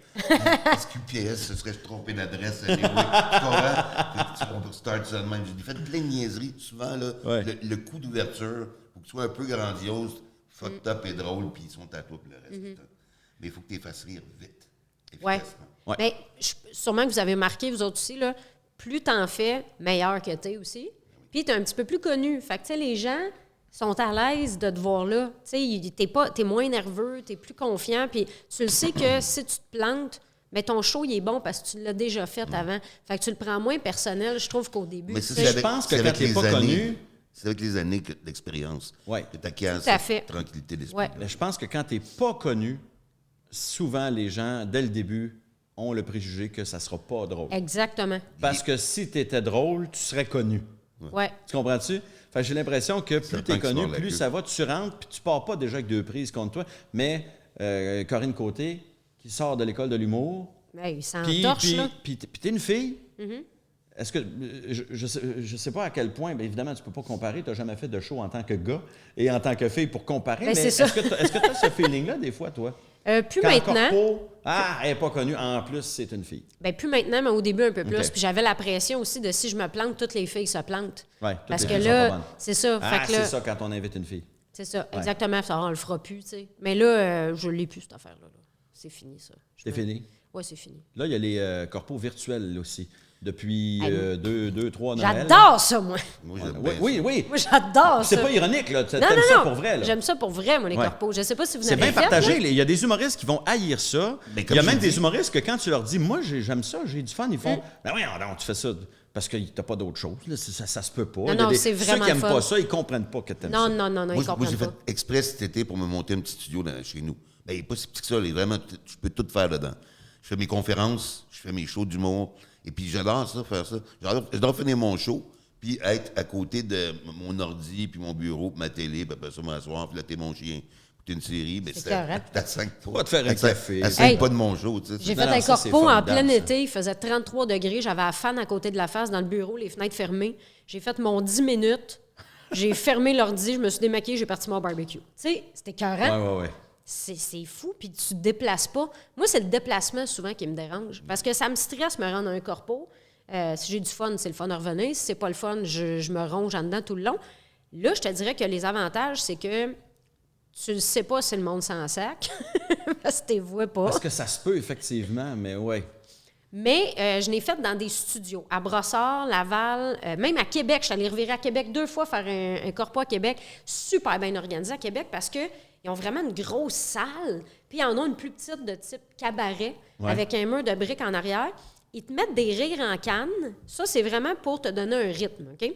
Parce qu'UPS, ce serait trompé d'adresse. Tu comprends? On peut start ça de même. J'ai fait plein de niaiseries. Souvent, là, le coup d'ouverture, il faut que ce soit un peu grandiose, fucked up et drôle, puis ils sont à toi pour le reste du temps. Mais il faut que tu les fasses rire vite. Oui. Mais sûrement que vous avez marqué, vous autres aussi, là, plus t'en fais, meilleur que t'es aussi. Puis t'es un petit peu plus connu. Fait que, tu sais, les gens sont à l'aise de te voir là. Tu sais, t'es moins nerveux, t'es plus confiant. Puis tu le sais que si tu te plantes, mais ton show, il est bon parce que tu l'as déjà fait avant. Fait que tu le prends moins personnel, je trouve, qu'au début. Mais je pense que quand t'es pas connu... C'est avec les années d'expérience que t'acquiers cette tranquillité d'esprit. Ouais. Mais je pense que quand t'es pas connu, souvent, les gens, dès le début, ont le préjugé que ça sera pas drôle. Exactement. Parce que si tu étais drôle, tu serais connu. Ouais. Tu comprends-tu? Fait que j'ai l'impression que plus tu es connu, plus ça va. Tu rentres, puis tu pars pas déjà avec 2 prises contre toi. Mais Corinne Côté, qui sort de l'école de l'humour... Ouais, il s'entorche, là. Puis t'es une fille. Est-ce que... Je sais pas à quel point... Bien évidemment, tu peux pas comparer. Tu n'as jamais fait de show en tant que gars et en tant que fille pour comparer. Ben, mais est-ce que tu as ce feeling-là, des fois, toi? Plus maintenant. Elle n'est pas connue. En plus, c'est une fille. Bien, plus maintenant, mais au début, un peu plus. Puis j'avais la pression aussi de si je me plante, toutes les filles se plantent. Oui, parce que là, c'est ça. C'est ça quand on invite une fille. C'est ça, exactement. Ça, on le fera plus, tu sais. Mais là, je ne l'ai plus, cette affaire-là. C'est fini, ça. C'est fini? Oui, c'est fini. Là, il y a les corpos virtuels aussi. Depuis 2-3 Noël. J'adore ça, moi. Oui. Moi, j'adore ça. C'est pas ironique, là. T'aimes non, ça pour vrai, là. J'aime ça pour vrai, moi, les corpos. Je sais pas si vous avez fait. C'est bien partagé. Là. Il y a des humoristes qui vont haïr ça. Il y a même des humoristes que quand tu leur dis, moi, j'aime ça, j'ai du fun, ils font, ben oui, tu fais ça parce que t'as pas d'autre chose. Là. Ça se peut pas. Non, c'est vraiment ceux qui n'aiment pas ça, ils comprennent pas que t'aimes ça. Non, ils comprennent pas. Moi, j'ai fait exprès cet été pour me monter un petit studio chez nous. Ben, il n'est pas si petit que ça. Vraiment, je peux tout faire dedans. Je fais mes conférences, je fais mes shows d'humour. Et puis, j'adore ça, faire ça. J'adore finir mon show, puis être à côté de mon ordi, puis mon bureau, puis ma télé, puis après ça, m'asseoir, puis latter mon chien, écouter une série. Mais c'est correct. À 5 pas. Pas te faire un café. À 5 pas de mon show, tu sais. J'ai fait un corpo en plein été. Il faisait 33 degrés. J'avais la fan à côté de la face dans le bureau, les fenêtres fermées. J'ai fait mon 10 minutes. J'ai fermé l'ordi, je me suis démaquillée, j'ai parti mon barbecue. Tu sais, c'était écœurant. Ouais. C'est fou, puis tu te déplaces pas. Moi, c'est le déplacement souvent qui me dérange, parce que ça me stresse me rendre à un corpo. Si j'ai du fun, c'est le fun à revenir. Si c'est pas le fun, je me ronge en dedans tout le long. Là, je te dirais que les avantages, c'est que tu ne sais pas si le monde s'en sac, parce que tu ne vois pas. Parce que ça se peut, effectivement, mais ouais. Mais je l'ai fait dans des studios, à Brossard, Laval, même à Québec. Je suis allée revirer à Québec 2 fois faire un corpo à Québec. Super bien organisé à Québec parce qu'ils ont vraiment une grosse salle. Puis ils en ont une plus petite de type cabaret avec un mur de briques en arrière. Ils te mettent des rires en canne. Ça, c'est vraiment pour te donner un rythme, OK?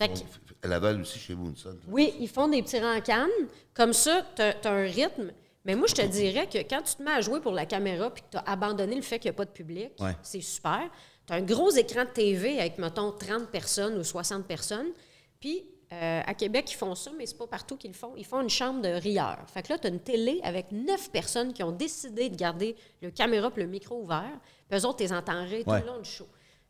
À Laval aussi, chez vous, ça. Oui, ils font des petits rangs en canne. Comme ça, tu as un rythme. Mais moi, je te dirais que quand tu te mets à jouer pour la caméra puis que tu as abandonné le fait qu'il n'y a pas de public, c'est super. Tu as un gros écran de TV avec, mettons, 30 personnes ou 60 personnes. Puis, à Québec, ils font ça, mais c'est pas partout qu'ils le font. Ils font une chambre de rieurs. Fait que là, tu as une télé avec 9 personnes qui ont décidé de garder le caméra et le micro ouvert. Puis eux autres, tu les entends rire tout le long du show.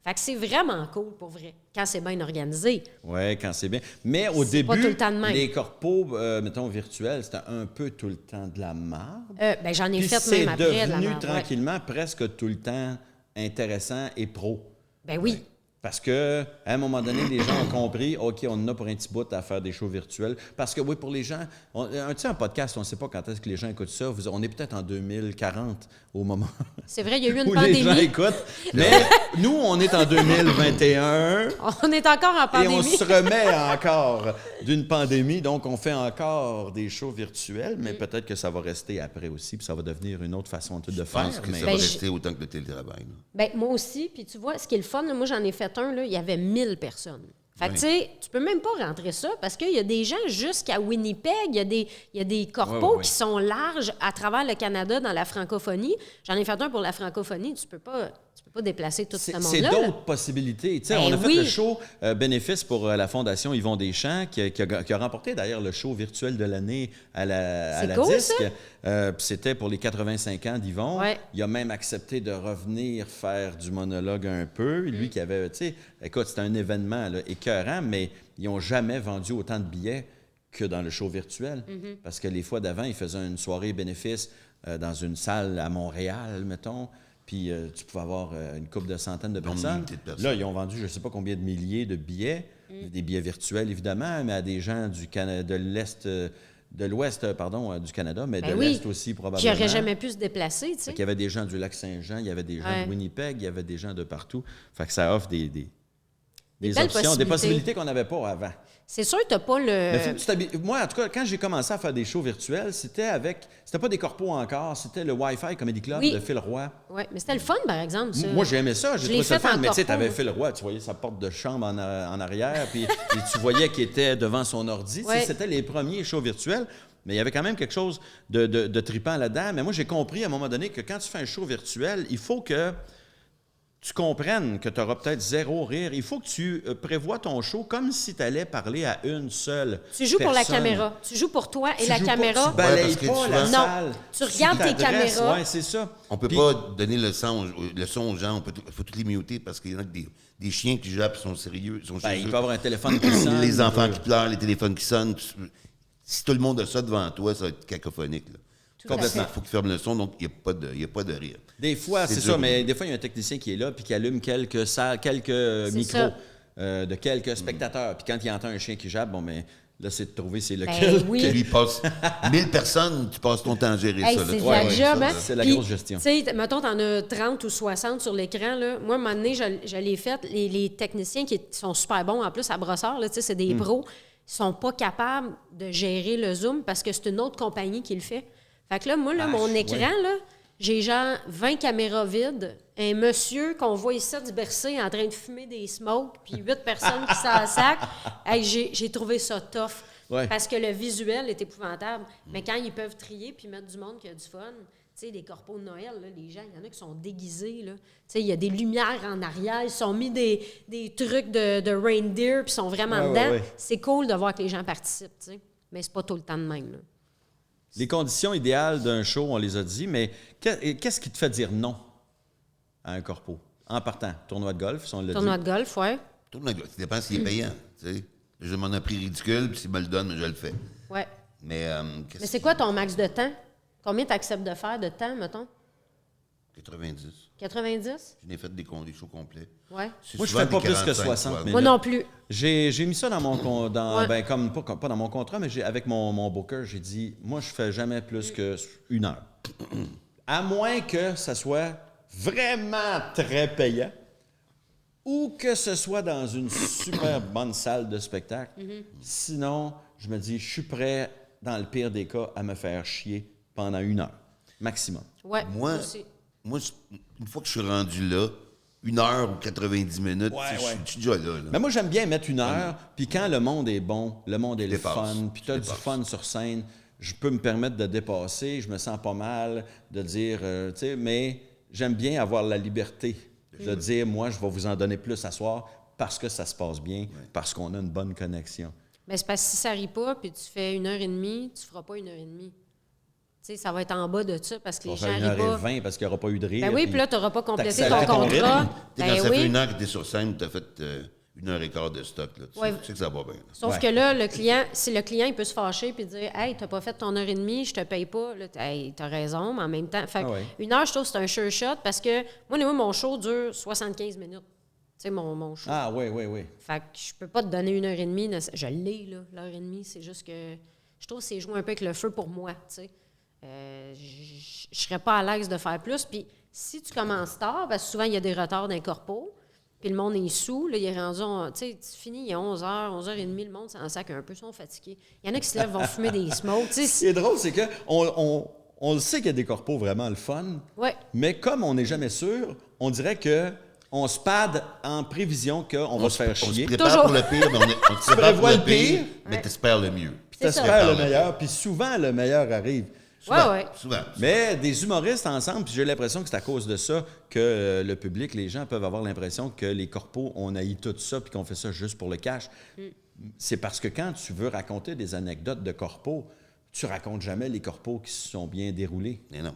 Fait que c'est vraiment cool, pour vrai, quand c'est bien organisé. Oui, quand c'est bien. Mais au début, pas tout le temps de même. les corpos, mettons, virtuels, c'était un peu tout le temps de la marde. J'en ai Puis fait même après de la c'est devenu marde. tranquillement presque tout le temps intéressant et pro. Ben oui. Parce qu'à un moment donné, les gens ont compris, OK, on en a pour un petit bout à faire des shows virtuels. Parce que, oui, pour les gens, un podcast, on ne sait pas quand est-ce que les gens écoutent ça. On est peut-être en 2040 au moment C'est vrai, il y a eu une où pandémie. les gens écoutent. Mais nous, on est en 2021. On est encore en pandémie. Et on se remet encore d'une pandémie. Donc, on fait encore des shows virtuels, mais peut-être que ça va rester après aussi, puis ça va devenir une autre façon de faire. Je pense que mais... ça va rester autant que le télétravail. Moi aussi. Puis tu vois, ce qui est le fun, là, moi, j'en ai fait un, là, il y avait 1000 personnes. Fait que, tu sais, tu peux même pas rentrer ça parce qu'il y a des gens jusqu'à Winnipeg, il y a des corpos qui sont larges à travers le Canada dans la francophonie. J'en ai fait un pour la francophonie. Tu peux pas déplacer tout ce monde-là. C'est d'autres possibilités. Tu sais, on a fait le show bénéfice pour la Fondation Yvon Deschamps, qui a remporté d'ailleurs le show virtuel de l'année à la Disque. C'était pour les 85 ans d'Yvon. Ouais. Il a même accepté de revenir faire du monologue un peu. Lui qui avait, tu sais, écoute, c'était un événement là, écœurant, mais ils n'ont jamais vendu autant de billets que dans le show virtuel. Parce que les fois d'avant, ils faisaient une soirée bénéfice dans une salle à Montréal, mettons. Puis tu pouvais avoir une couple de centaines de personnes. Là, ils ont vendu je ne sais pas combien de milliers de billets, des billets virtuels évidemment, mais à des gens de l'Est, de l'Ouest, du Canada, mais de l'Est aussi probablement. Qui n'auraient jamais pu se déplacer, tu sais. Il y avait des gens du Lac-Saint-Jean, il y avait des gens de Winnipeg, il y avait des gens de partout. Fait que ça offre des options, des possibilités qu'on n'avait pas avant. C'est sûr que tu n'as pas le... Mais moi, en tout cas, quand j'ai commencé à faire des shows virtuels, c'était pas des corpos encore, c'était le Wi-Fi Comedy Club de Phil Roy. Oui, mais c'était le fun, par exemple, ça. Moi, j'ai aimé ça, j'ai trouvé ça fun. Mais tu sais, t'avais corpo. Phil Roy, tu voyais sa porte de chambre en arrière, puis tu voyais qu'il était devant son ordi. C'était les premiers shows virtuels. Mais il y avait quand même quelque chose de trippant là-dedans. Mais moi, j'ai compris à un moment donné que quand tu fais un show virtuel, il faut que tu comprennes que tu auras peut-être zéro rire. Il faut que tu prévois ton show comme si tu allais parler à une seule Tu joues personne. pour la caméra. Tu joues pour toi et la joues caméra. Tu balayes parce que pas tu la vas- salle. Non, tu regardes tes t'adresses. caméras. Oui, c'est ça. On peut Puis- pas donner le son aux gens. Il faut tous les muter parce qu'il y en a des chiens qui jappent, sont sérieux. Ils sont chez Il eux. peut y avoir un téléphone qui sonne. Les enfants qui pleurent, les téléphones qui sonnent. Si tout le monde a ça devant toi, ça va être cacophonique. Là. Complètement. Il faut qu'il ferme le son, donc il n'y a pas de rire. Des fois, c'est ça, mais des fois, il y a un technicien qui est là puis qui allume quelques micros de quelques spectateurs. Puis quand il entend un chien qui jappe, mais là, c'est de trouver c'est lequel. Oui. Qui lui passe 1000 personnes, tu passes ton temps à gérer Hey, ça. c'est là. de la job, hein? C'est la Puis, grosse gestion. Tu sais, mettons, t'en as 30 ou 60 sur l'écran, là. Moi, à un moment donné, je l'ai fait. Les techniciens qui sont super bons, en plus, à Brossard, là, tu sais, c'est des pros, sont pas capables de gérer le Zoom parce que c'est une autre compagnie qui le fait. Fait que là, moi, mon écran, là, j'ai genre 20 caméras vides, un monsieur qu'on voit ici du bercer en train de fumer des smokes, puis 8 personnes qui s'en sac. Hey, j'ai trouvé ça tough. Ouais. Parce que le visuel est épouvantable. Mais quand ils peuvent trier puis mettre du monde qui a du fun, tu sais, les corpos de Noël, là, les gens, il y en a qui sont déguisés, là. Tu sais, il y a des lumières en arrière, ils sont mis des trucs de reindeer, puis ils sont vraiment dedans. Ouais. C'est cool de voir que les gens participent, tu sais. Mais c'est pas tout le temps de même, là. Les conditions idéales d'un show, on les a dit, mais qu'est-ce qui te fait dire non à un corpo? En partant, tournoi de golf, si on l'a dit. Tournoi de golf, ouais. Ça dépend s'il est payant. Tu sais. Je m'en ai pris ridicule, puis s'il me le donne, je le fais. Ouais. Mais Mais c'est quoi ton max de temps? Combien tu acceptes de faire de temps, mettons? 90. 90? Je n'ai fait des shows complets. Ouais. C'est Moi, je souvent fais pas des plus que 45, 60 ouais. minutes. Moi non plus. J'ai mis ça dans mon Ouais. pas dans mon contrat, mais avec mon booker, j'ai dit moi je fais jamais plus que 1 heure. À moins que ça soit vraiment très payant, ou que ce soit dans une super bonne salle de spectacle. Sinon, je me dis, je suis prêt, dans le pire des cas, à me faire chier pendant 1 heure, maximum. Ouais, Moi, une fois que je suis rendu là, 1 heure ou 90 minutes, je suis déjà là. Mais moi, j'aime bien mettre 1 heure, puis quand le monde est bon, le monde est le fun, puis tu as du fun sur scène, je peux me permettre de dépasser, je me sens pas mal, de dire, tu sais, mais j'aime bien avoir la liberté de dire, moi, je vais vous en donner plus à soir parce que ça se passe bien, parce qu'on a une bonne connexion. Mais c'est parce que si ça rit pas, puis tu fais 1h30, tu feras pas 1h30. Tu sais, ça va être en bas de ça parce que les gens rient pas. 1h20 parce qu'il n'y aura pas eu de rire. Ben oui, puis là, tu n'auras pas complété ton t'accélères ton contrat. rythme. Quand ça fait 1 heure que tu es sur scène, tu as fait 1h15 de stock. Là. Tu sais que ça va bien. Sauf que là, le client, il peut se fâcher puis dire « Hey, t'as pas fait ton 1h30, je te paye pas. » Là, hey, t'as raison, mais en même temps... Fait 1 heure, je trouve que c'est un sure shot parce que moi, mon show dure 75 minutes. Tu sais, mon show. Ah oui. Fait que je peux pas te donner 1h30. Je l'ai, là, l'heure et demie. C'est juste que je trouve que c'est jouer un peu avec le feu pour moi, tu sais. Je serais pas à l'aise de faire plus. Puis si tu commences tard, parce que souvent, il y a des retards d'un corpo, puis le monde est sous, là, il est rendu... Tu sais, tu finis, il est 11h, 11h30, le monde s'en sac un peu, ils sont fatigués. Il y en a qui se lèvent, vont fumer des smokes. Ce qui est drôle, c'est qu'on le sait qu'il y a des corpos vraiment le fun, mais comme on n'est jamais sûr, on dirait que on se pad en prévision qu'on va se faire chier. On se prépare pour le pire, mais on se prépare pour le pire, mais tu espères le mieux. Tu espères le meilleur, puis souvent, le meilleur arrive. Souvent. Mais des humoristes ensemble, puis j'ai l'impression que c'est à cause de ça que le public, les gens peuvent avoir l'impression que les corpos, on haït tout ça, puis qu'on fait ça juste pour le cash. C'est parce que quand tu veux raconter des anecdotes de corpos, tu racontes jamais les corpos qui se sont bien déroulés. Mais non.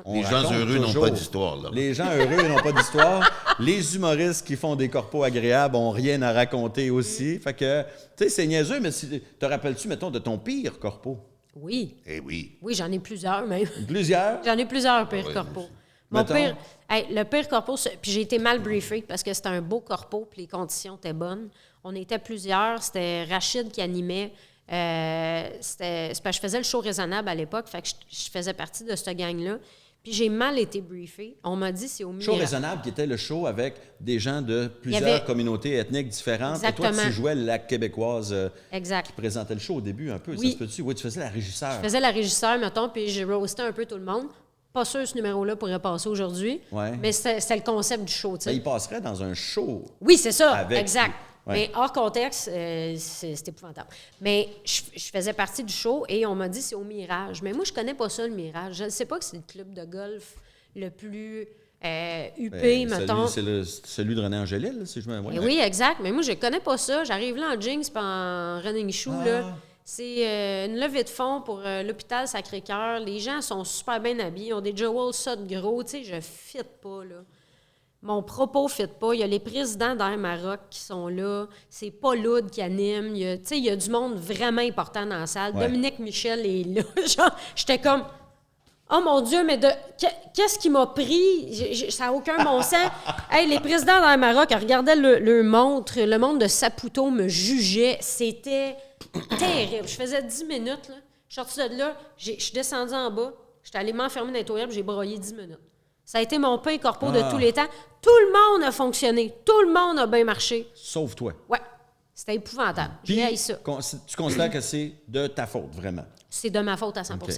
Les gens heureux n'ont pas d'histoire. Là. Les gens heureux n'ont pas d'histoire. Les humoristes qui font des corpos agréables n'ont rien à raconter aussi. Fait que, tu sais, c'est niaiseux, mais te rappelles-tu, mettons, de ton pire corpo? Oui. Eh oui. Oui, j'en ai plusieurs, même. Plusieurs? J'en ai plusieurs pires corpos. Le pire corpo, puis j'ai été mal briefé parce que c'était un beau corpo, puis les conditions étaient bonnes. On était plusieurs. C'était Rachid qui animait. C'est parce que je faisais le show raisonnable à l'époque, fait que je faisais partie de cette gang-là. Puis j'ai mal été briefé. On m'a dit c'est au milieu. Show raisonnable qui était le show avec des gens de plusieurs communautés ethniques différentes. Exactement. Et toi, tu jouais la québécoise qui présentait le show au début un peu. Oui. Ça se peut-tu? Oui, tu faisais la régisseur. Je faisais la régisseur, mettons, puis j'ai roasté un peu tout le monde. Pas sûr que ce numéro-là pourrait passer aujourd'hui, mais c'est le concept du show. Il passerait dans un show. Oui, c'est ça, exact. Mais hors contexte, c'est épouvantable. Mais je faisais partie du show et on m'a dit c'est au Mirage. Mais moi, je connais pas ça, le Mirage. Je ne sais pas que c'est le club de golf le plus huppé, mettons. C'est celui de René Angélil, si je me souviens. Oui, exact. Mais moi, je connais pas ça. J'arrive là en jeans et en running shoe. Là. C'est une levée de fonds pour l'hôpital Sacré-Cœur. Les gens sont super bien habillés. Ils ont des Joel Sut gros. Tu sais, je fit pas, là. Mon propos ne fit pas. Il y a les présidents d'Air Maroc qui sont là. C'est Paul Oud qui anime. Il y a du monde vraiment important dans la salle. Dominique Michel est là. Genre, j'étais comme... Oh mon Dieu, mais qu'est-ce qui m'a pris? Ça n'a aucun bon sens. Hey, les présidents d'Air Maroc regardaient le montre. Le monde de Saputo me jugeait. C'était terrible. Je faisais 10 minutes. Là. Je suis sortie de là. Je suis descendue en bas. J'étais allée m'enfermer dans les toilettes. J'ai broyé 10 minutes. Ça a été mon pain corpo de tous les temps. Tout le monde a fonctionné. Tout le monde a bien marché. Sauf toi. Ouais. C'était épouvantable. J'ai haï ça. Tu considères que c'est de ta faute, vraiment? C'est de ma faute à 100%. Okay.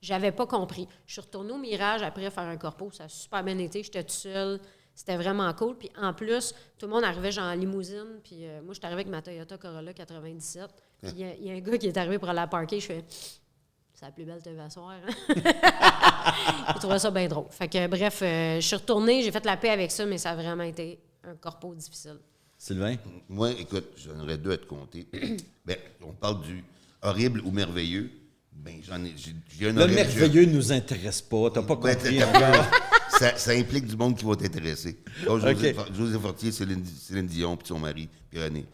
J'avais pas compris. Je suis retournée au Mirage après faire un corpo. Ça a super bien été. J'étais toute seule. C'était vraiment cool. Puis en plus, tout le monde arrivait genre en limousine. Puis moi, je suis arrivée avec ma Toyota Corolla 97. Puis il y a un gars qui est arrivé pour aller à parker. Je fais... C'est la plus belle TV à soir. Hein? J'ai trouvé ça bien drôle. Fait que, bref, je suis retournée, j'ai fait la paix avec ça, mais ça a vraiment été un corpo difficile. Sylvain? Moi, écoute, j'en aurais deux à te compter. On parle du horrible ou merveilleux. J'ai un le merveilleux ne nous intéresse pas. T'as pas compris encore. Ça implique du monde qui va t'intéresser. José Fortier, Céline Dion, puis son mari, puis René.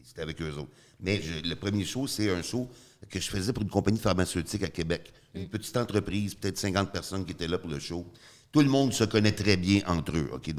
C'était avec eux autres. Mais le premier show, c'est un show que je faisais pour une compagnie pharmaceutique à Québec. Une petite entreprise, peut-être 50 personnes qui étaient là pour le show. Tout le monde se connaît très bien entre eux. Okay,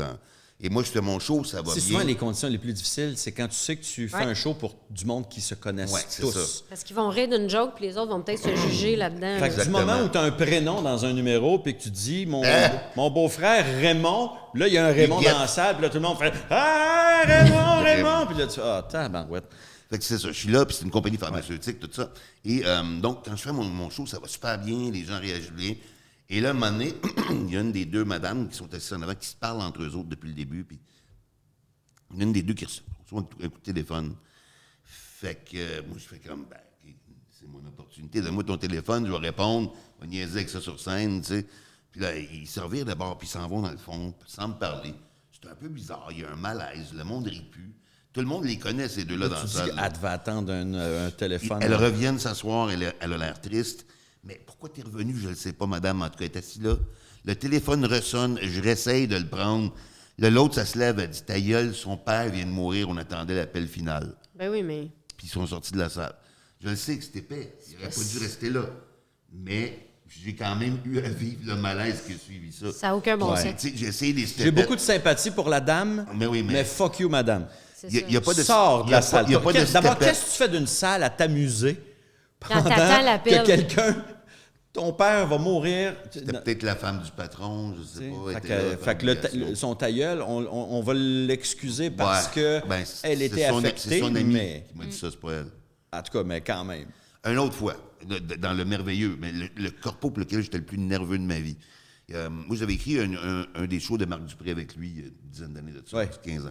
Et moi, je fais mon show, ça va C'est bien. souvent les conditions les plus difficiles, c'est quand tu sais que tu fais un show pour du monde qui se connaissent tous. Ça. Parce qu'ils vont rire d'une joke, puis les autres vont peut-être se juger là-dedans. Fait que du moment où tu as un prénom dans un numéro, puis que tu dis mon beau-frère Raymond, là, il y a un Raymond dans la salle, puis là, tout le monde fait Ah, Raymond! Puis là, tu fais tabarouette. Fait que c'est ça. Je suis là, puis c'est une compagnie pharmaceutique, tout ça. Et donc, quand je fais mon show, ça va super bien, les gens réagissent bien. Et là, à un moment donné, il y a une des deux madames qui sont assises en avant, qui se parlent entre eux autres depuis le début, puis il y a une des deux qui reçoit un coup de téléphone. Fait que moi, je fais comme, OK, c'est mon opportunité. Donne-moi ton téléphone, je vais répondre. On va niaiser avec ça sur scène, tu sais. Puis là, ils se revirent d'abord, puis ils s'en vont dans le fond, sans me parler. C'est un peu bizarre. Il y a un malaise. Le monde ne rit plus. Tout le monde les connaît, ces deux-là, dans la salle. Elle devait attendre un téléphone. Elles reviennent s'asseoir, elle a l'air triste. Mais pourquoi t'es revenue? Je ne le sais pas, madame. En tout cas, elle est assise là. Le téléphone ressonne, je réessaye de le prendre. L'autre, ça se lève, elle dit, ta gueule, son père vient de mourir, on attendait l'appel final. Ben oui, mais... Puis ils sont sortis de la salle. Je le sais que c'était épais. Il n'aurait pas dû rester là. Mais j'ai quand même eu à vivre le malaise qui a suivi ça. Ça n'a aucun bon sens. J'ai essayé des J'ai beaucoup de sympathie pour la dame, mais fuck you, madame. Il n'y a pas de... Sors de la salle. D'abord, qu'est-ce que tu fais d'une salle à t'amuser Quand t'attends l'appel. que quelqu'un... Ton père va mourir. C'était peut-être la femme du patron, je sais pas. Fait que son tailleul, on va l'excuser parce que elle était affectée. C'est son ami mais... qui m'a dit ça, c'est pas elle. En tout cas, mais quand même. Une autre fois, dans le merveilleux, mais le corpo pour lequel j'étais le plus nerveux de ma vie. Moi, j'avais écrit un des shows de Marc Dupré avec lui il y a une dizaine d'années de ça, 15 ans.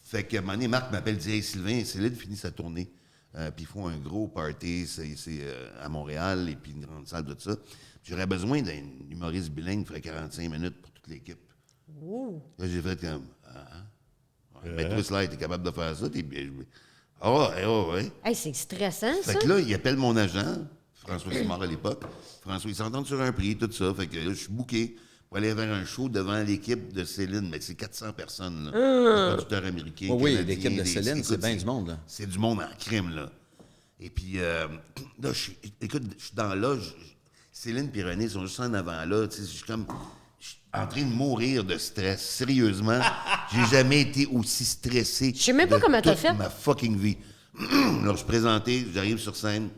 Fait qu'à un moment donné, Marc m'appelle, dit « Hey, Sylvain, Céline finit sa tournée. » Puis ils font un gros party, c'est à Montréal, et puis une grande salle, tout ça. J'aurais besoin d'un humoriste bilingue qui ferait 45 minutes pour toute l'équipe. Là, j'ai fait comme, mais toi, Sly, t'es capable de faire ça? Ouais. Hey, c'est stressant, ça. Fait que là, il appelle mon agent, François Simard à l'époque. François, ils s'entendent sur un prix, tout ça. Fait que là, je suis booké pour aller faire un show devant l'équipe de Céline. Mais c'est 400 personnes, là. Des producteurs américains, Oui, canadiens, l'équipe de Céline, c'est bien du monde, là. C'est du monde en crime, là. Et puis, là, je suis dans la loge. Céline et René sont juste en avant, là. Je suis comme... Je suis en train de mourir de stress. Sérieusement, j'ai jamais été aussi stressé. Je sais même pas comment t'as fait. Ma fucking vie. Alors, je suis présenté, j'arrive sur scène.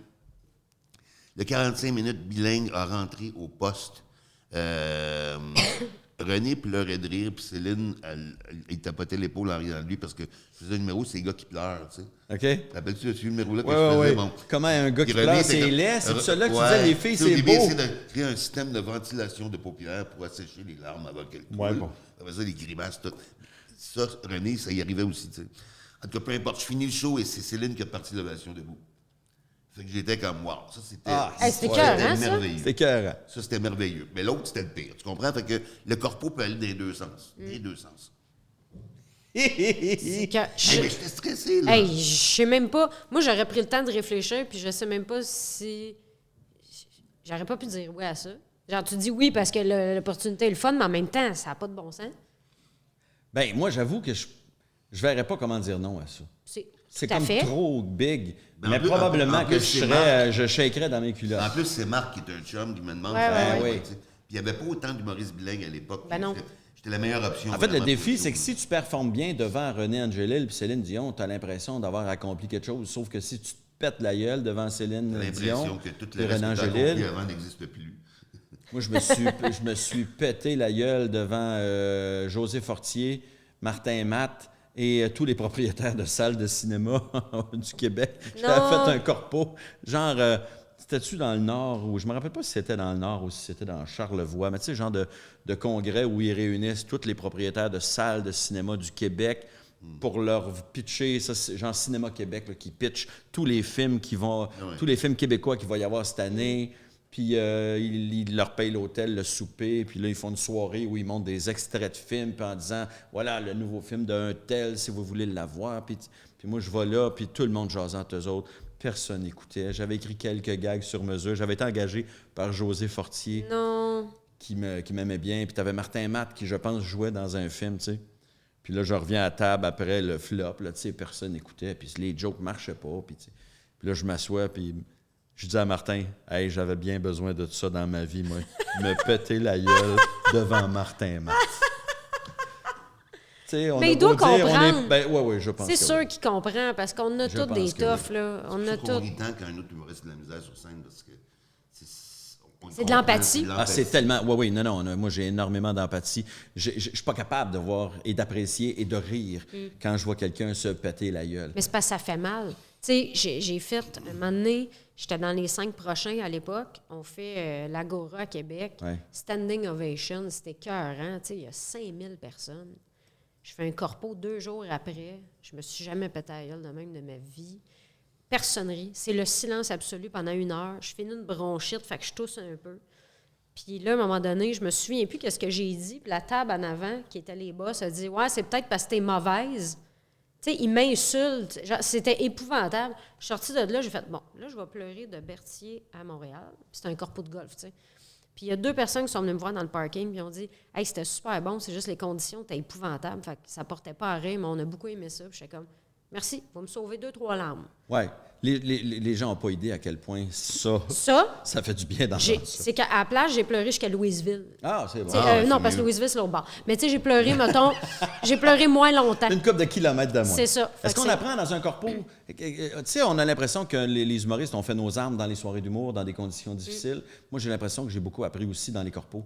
Le 45 minutes bilingue a rentré au poste. René pleurait de rire, puis Céline, il tapotait l'épaule en riant de lui parce que je faisais un numéro, c'est les gars qui pleurent, tu sais. OK. Rappelles-tu le numéro-là que je faisais? Oui. Bon. Comment un gars qui pleure, c'est laid? C'est ça-là que tu disais, les filles, c'est beau. beau. J'ai essayé de créer un système de ventilation de paupières pour assécher les larmes avant qu'elles coulent. Bon. Après ça, les grimaces, tout. Ça, René, ça y arrivait aussi, tu sais. En tout cas, peu importe, je finis le show et c'est Céline qui a parti l'ovation debout. Fait que j'étais comme, wow, ça c'était cœur, merveilleux. C'était cœur. Ça, c'était merveilleux. Mais l'autre, c'était le pire. Tu comprends? Fait que le corpo peut aller dans les deux sens. Les deux sens. C'est que... Mais j'étais stressé, là. Hey, je sais même pas... Moi, j'aurais pris le temps de réfléchir, puis je sais même pas si... J'aurais pas pu dire oui à ça. Genre, tu dis oui parce que l'opportunité est le fun, mais en même temps, ça n'a pas de bon sens. Ben moi, j'avoue que je verrais pas comment dire non à ça. C'est comme trop big. Ben, mais probablement que je shakerais dans mes culottes. En plus, c'est Marc qui est un chum qui me demande... Ouais. Puis il n'y avait pas autant d'humoristes bilingues à l'époque. Ben non. J'étais la meilleure option. En fait, le défi, c'est que si tu performes bien devant René Angelil et Céline Dion, tu as l'impression d'avoir accompli quelque chose. Sauf que si tu te pètes la gueule devant Céline Dion et René Angelil... avant n'existe plus. Moi, je me suis pété la gueule devant José Fortier, Martin Matt et tous les propriétaires de salles de cinéma du Québec. J'avais fait un corpo, genre, c'était-tu dans le Nord, ou je me rappelle pas si c'était dans le Nord ou si c'était dans Charlevoix, mais tu sais, genre de congrès où ils réunissent tous les propriétaires de salles de cinéma du Québec pour leur pitcher, ça, c'est genre Cinéma Québec là, qui pitch tous les films tous les films québécois qu'il va y avoir cette année. Puis ils leur payent l'hôtel, le souper, puis là, ils font une soirée où ils montrent des extraits de films, puis en disant, voilà, le nouveau film d'un tel, si vous voulez l'avoir. Puis moi, je vais là, puis tout le monde jasant entre eux autres. Personne n'écoutait. J'avais écrit quelques gags sur mesure. J'avais été engagé par José Fortier, qui m'aimait bien. Puis tu avais Martin Matt, qui, je pense, jouait dans un film, tu sais. Puis là, je reviens à table après le flop, là, tu sais, personne n'écoutait, puis les jokes ne marchaient pas. Puis là, je m'assois, puis... Je dis à Martin, « Hey, j'avais bien besoin de tout ça dans ma vie, moi. Me péter la gueule devant Martin Matt. » Tu Mais il doit comprendre. Oui, je pense. C'est sûr qu'il comprend, parce qu'on a tous des toughs, là. On a tout. tout. C'est tant qu'un autre humoriste de la misère sur scène, parce que c'est de l'empathie. C'est tellement... Oui, non, moi, j'ai énormément d'empathie. Je suis pas capable de voir et d'apprécier et de rire quand je vois quelqu'un se péter la gueule. Mais c'est parce que ça fait mal. Tu sais, j'ai fait, un moment donné, j'étais dans les 5 prochains à l'époque. On fait l'Agora à Québec. Ouais. Standing Ovation, c'était écœurant. Tu sais, il y a 5000 personnes. Je fais un corpo 2 jours après. Je me suis jamais pété la gueule de même de ma vie. Personnerie. C'est le silence absolu pendant 1 heure. Je finis une bronchite, fait que je tousse un peu. Puis là, à un moment donné, je me souviens plus qu'est-ce que j'ai dit. Puis la table en avant, qui était les boss, a dit « Ouais, c'est peut-être parce que t'es mauvaise. » Tu sais, ils m'insultent. C'était épouvantable. Je suis sortie de là, j'ai fait « Bon, là, je vais pleurer de Berthier à Montréal. » Puis c'était un corpo de golf, tu sais. Puis il y a 2 personnes qui sont venues me voir dans le parking, puis ils ont dit « Hey, c'était super bon, c'est juste les conditions, c'était épouvantable. » Fait que ça portait pas à rire, mais on a beaucoup aimé ça. Puis j'étais comme « Merci, vous me sauvez 2-3 larmes. » Oui. Les gens n'ont pas idée à quel point ça fait du bien d'entendre ça. C'est qu'à la plage, j'ai pleuré jusqu'à Louisville. Ah, c'est bon. Non, parce que Louisville, c'est l'autre bord. Mais tu sais, j'ai pleuré, mettons, j'ai pleuré moins longtemps. Une couple de kilomètres de moins. C'est ça. Est-ce qu'on apprend dans un corpo? Tu sais, on a l'impression que les humoristes ont fait nos armes dans les soirées d'humour, dans des conditions difficiles. Moi, j'ai l'impression que j'ai beaucoup appris aussi dans les corpos.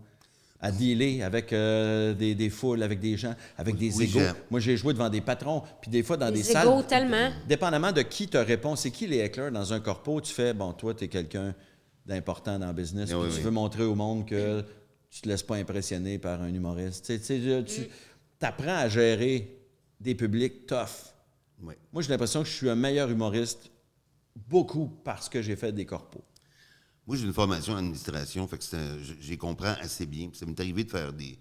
À dealer avec des foules, avec des gens, avec des égos. Moi, j'ai joué devant des patrons, puis des fois dans des salles... Les égos, tellement. Dépendamment de qui te répond, c'est qui les hecklers dans un corpo, tu fais, bon, toi, tu es quelqu'un d'important dans le business, puis tu veux montrer au monde que tu te laisses pas impressionner par un humoriste. Tu apprends à gérer des publics tough. Oui. Moi, j'ai l'impression que je suis un meilleur humoriste, beaucoup parce que j'ai fait des corpos. Moi, j'ai une formation en administration, fait que j'y comprends assez bien. Puis ça m'est arrivé de faire des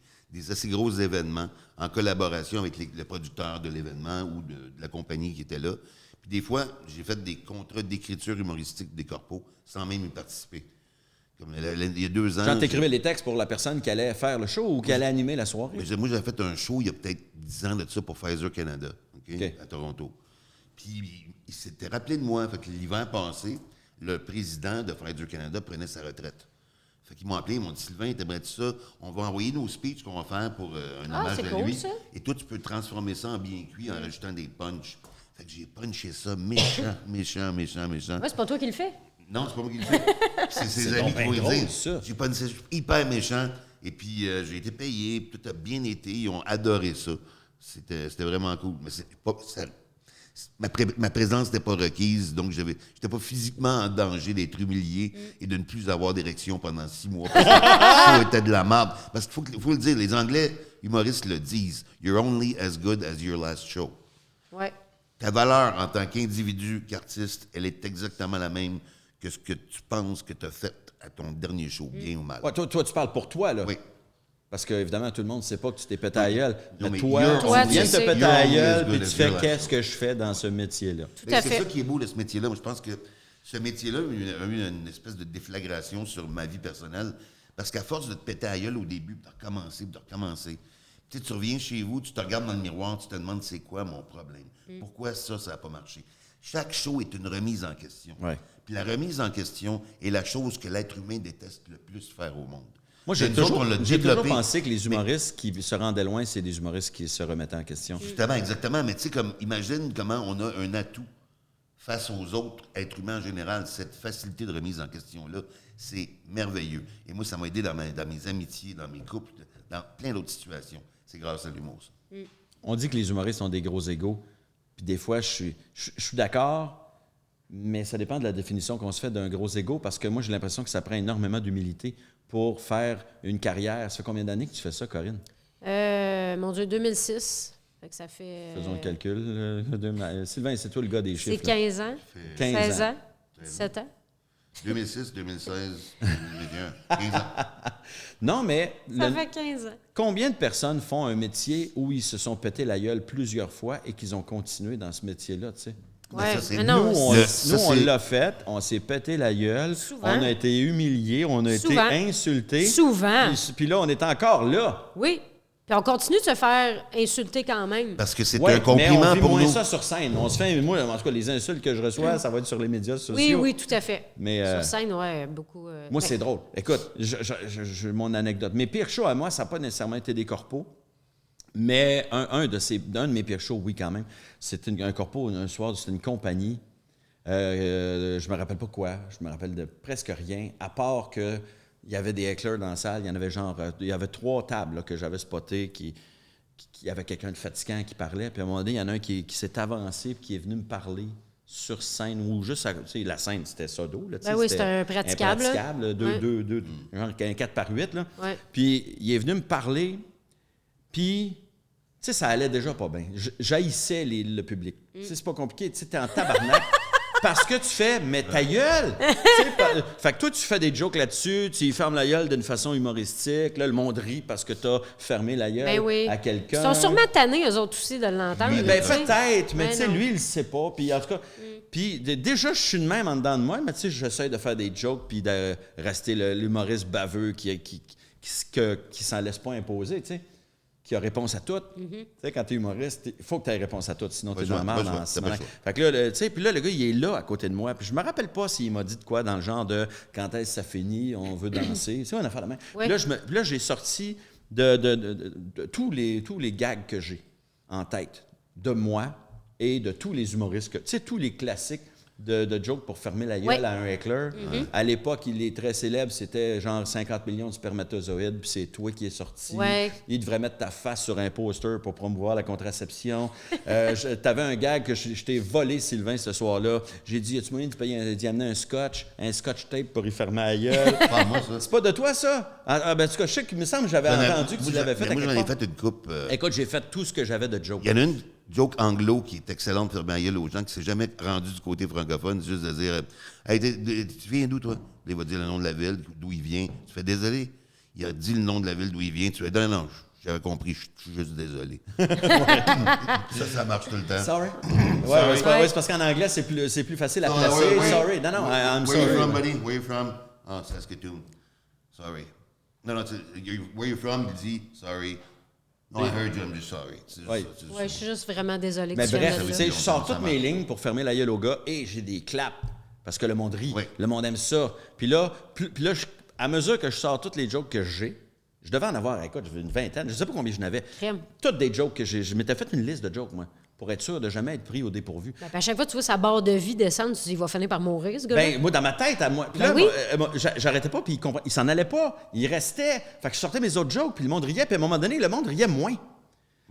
assez gros événements en collaboration avec le producteur de l'événement ou de la compagnie qui était là. Puis des fois, j'ai fait des contrats d'écriture humoristique des corpos sans même y participer. Comme il y a 2 ans... Genre, t'écrivais les textes pour la personne qui allait faire le show ou qui allait animer la soirée? Moi, j'avais fait un show il y a peut-être 10 ans de ça pour Pfizer Canada, à Toronto. Puis il s'était rappelé de moi. Fait que l'hiver passé, le président de Pfizer Canada prenait sa retraite. Fait qu'ils m'ont appelé, ils m'ont dit « Sylvain, t'aimerais ça? On va envoyer nos speeches qu'on va faire pour un hommage à lui. Ça. Et toi, tu peux transformer ça en bien cuit en rajoutant des punchs. » Fait que j'ai punché ça méchant. Ouais, c'est pas toi qui le fais. Non, c'est pas moi qui le fais. C'est ses amis qui vont lui dire. J'ai punché hyper méchant. Et puis, j'ai été payé, puis tout a bien été. Ils ont adoré ça. C'était vraiment cool. Mais c'est pas... Ma présence n'était pas requise, donc je n'étais pas physiquement en danger d'être humilié et de ne plus avoir d'érection pendant 6 mois. Parce que ça était de la merde. Parce qu'il faut le dire, les Anglais humoristes le disent. « You're only as good as your last show. » Ouais. Ta valeur en tant qu'individu, qu'artiste, elle est exactement la même que ce que tu penses que tu as fait à ton dernier show, bien ou mal. Ouais, toi, tu parles pour toi, là. Oui. Parce qu'évidemment, tout le monde ne sait pas que tu t'es pété à la gueule. Non, mais toi, tu viens de te sais. péter à la gueule, You're puis tu always fais good as qu'est-ce que je fais dans ce métier-là. Tout à C'est fait. ça qui est beau de ce métier-là. Moi, je pense que ce métier-là a eu une espèce de déflagration sur ma vie personnelle. Parce qu'à force de te péter à la gueule au début, puis de recommencer, tu reviens chez vous, tu te regardes dans le miroir, tu te demandes c'est quoi mon problème? Pourquoi ça n'a pas marché? Chaque show est une remise en question. Ouais. Puis la remise en question est la chose que l'être humain déteste le plus faire au monde. Moi, j'ai toujours pensé que les humoristes qui se rendaient loin, c'est des humoristes qui se remettaient en question. Justement, exactement. Mais tu sais, imagine comment on a un atout face aux autres êtres humains en général. Cette facilité de remise en question-là, c'est merveilleux. Et moi, ça m'a aidé dans mes amitiés, dans mes couples, dans plein d'autres situations. C'est grâce à l'humour, ça. On dit que les humoristes ont des gros égos. Puis des fois, je suis d'accord, mais ça dépend de la définition qu'on se fait d'un gros égo, parce que moi, j'ai l'impression que ça prend énormément d'humilité pour faire une carrière. Ça fait combien d'années que tu fais ça, Corinne? Mon Dieu, 2006. Fait que ça fait... Faisons le calcul. Sylvain, c'est toi le gars des chiffres. C'est 15 ans. 16 ans. 17 ans. 2006, 2016, 2021, 15 ans. Non, mais... Ça fait 15 ans. Combien de personnes font un métier où ils se sont pété la gueule plusieurs fois et qu'ils ont continué dans ce métier-là, tu sais? Ouais, ça, non, Nous, on l'a fait, on s'est pété la gueule, Souvent. on a été humiliés, on a été insultés. Souvent. Puis là, on est encore là. Oui. Puis on continue de se faire insulter quand même. Parce que c'est Ouais, un compliment mais on vit pour moins nous. ça sur scène. On se fait, moi, en tout cas, les insultes que je reçois, ça va être sur les médias sociaux. Oui, tout à fait. Mais, sur scène, ouais, beaucoup. Moi, c'est drôle. Écoute, mon anecdote. Mes pires shows à moi, ça n'a pas nécessairement été des corpos, Mais un de mes pires shows, oui, quand même, c'était un corpo, un soir, c'était une compagnie. Je me rappelle pas quoi. Je me rappelle de presque rien, à part que il y avait des hecklers dans la salle. Il y avait 3 tables là, que j'avais spotées qui avait quelqu'un de fatigant qui parlait. Puis à un moment donné, il y en a un qui s'est avancé et qui est venu me parler sur scène, ou juste, la scène, c'était ça d'eau. Oui, c'était un praticable. Un praticable, genre un 4x8. Là. Ouais. Puis il est venu me parler, puis, tu sais, ça allait déjà pas bien. J'haïssais le public. C'est pas compliqué, tu sais, t'es en tabarnak. Parce que tu fais, mais ta gueule! Fait que toi, tu fais des jokes là-dessus, tu y fermes la gueule d'une façon humoristique. Là, le monde rit parce que tu as fermé la gueule à quelqu'un. Ils sont sûrement tannés, eux autres aussi, de l'entendre. Peut-être, mais tu sais, lui, il le sait pas. Puis en tout cas, puis déjà, je suis de même en dedans de moi, mais tu sais, j'essaie de faire des jokes puis de rester l'humoriste baveux qui s'en laisse pas imposer, tu sais. Qui a réponse à tout. Tu sais, quand tu es humoriste, il faut que tu aies réponse à tout, sinon tu es dans la merde en ce moment. Fait que là, tu sais, puis là, le gars, il est là à côté de moi. Puis je me rappelle pas s'il m'a dit de quoi dans le genre de quand est-ce que ça finit, on veut danser. C'est une affaire de main. Oui. Puis là, j'ai sorti de tous les gags que j'ai en tête, de moi et de tous les humoristes. Tu sais, tous les classiques de jokes pour fermer la gueule à un heckler. À l'époque, il est très célèbre, c'était genre 50 millions de spermatozoïdes, puis c'est toi qui es sorti. Ouais. Il devrait mettre ta face sur un poster pour promouvoir la contraception. T'avais un gag que je t'ai volé, Sylvain, ce soir-là. J'ai dit, as-tu moyen d'y amener un scotch tape pour y fermer la gueule? Moi, ça. C'est pas de toi, ça? Ben, en tout cas, je sais qu'il me semble que j'avais entendu que tu l'avais fait. Moi, j'en ai fait une coupe. Écoute, j'ai fait tout ce que j'avais de jokes. Il y en a une joke anglo qui est excellente pour fermer la gueule aux gens, qui s'est jamais rendu du côté francophone, juste de dire hey, tu viens d'où, toi? Il va dire le nom de la ville, d'où il vient. Tu fais désolé. Il a dit le nom de la ville d'où il vient. Tu fais non, j'avais compris, je suis juste désolé. ça marche tout le temps. Sorry. C'est parce qu'en anglais, c'est plus facile à placer. Sorry. Non, I'm sorry. Where you from, buddy? Where you from? Oh, Saskatoon. Sorry. Non, where you from? Il dit sorry. No, I heard you, I'm just sorry. Je suis juste vraiment désolé que Mais tu viennes bref, de tu là. sais, je sors toutes mes lignes pour fermer la gueule au gars et j'ai des claps parce que le monde rit. Oui. Le monde aime ça. Puis là, à mesure que je sors toutes les jokes que j'ai, je devais en avoir, écoute, une vingtaine, je ne sais pas combien j'en avais. Crème. Toutes des jokes que je m'étais fait une liste de jokes, moi, pour être sûr de jamais être pris au dépourvu. Ben, à chaque fois que tu vois sa barre de vie descendre, tu te dis, il va finir par mourir, ce gars-là. Ben, moi, dans ma tête, à moi. Puis là, j'arrêtais pas, puis il s'en allait pas. Il restait. Fait que je sortais mes autres jokes, puis le monde riait, puis à un moment donné, le monde riait moins.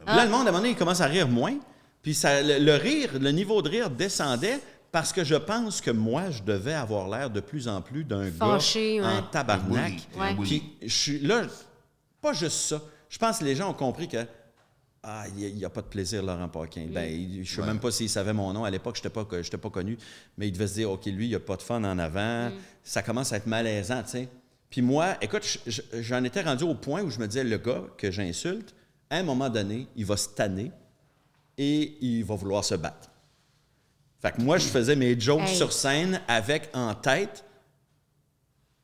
Là, le monde, à un moment donné, il commence à rire moins. Puis le niveau de rire descendait parce que je pense que moi, je devais avoir l'air de plus en plus d'un Fâché, gars en tabarnak. Ouais. Puis je suis là, pas juste ça. Je pense que les gens ont compris que il n'y a pas de plaisir, Laurent Paquin. Ben, je ne sais même pas s'il savait mon nom. À l'époque, je n'étais pas connu. Mais il devait se dire, OK, lui, il n'y a pas de fun en avant. Ça commence à être malaisant, tu sais. Puis moi, écoute, j'en étais rendu au point où je me disais, le gars que j'insulte, à un moment donné, il va se tanner et il va vouloir se battre. Fait que moi, je faisais mes jokes sur scène avec en tête,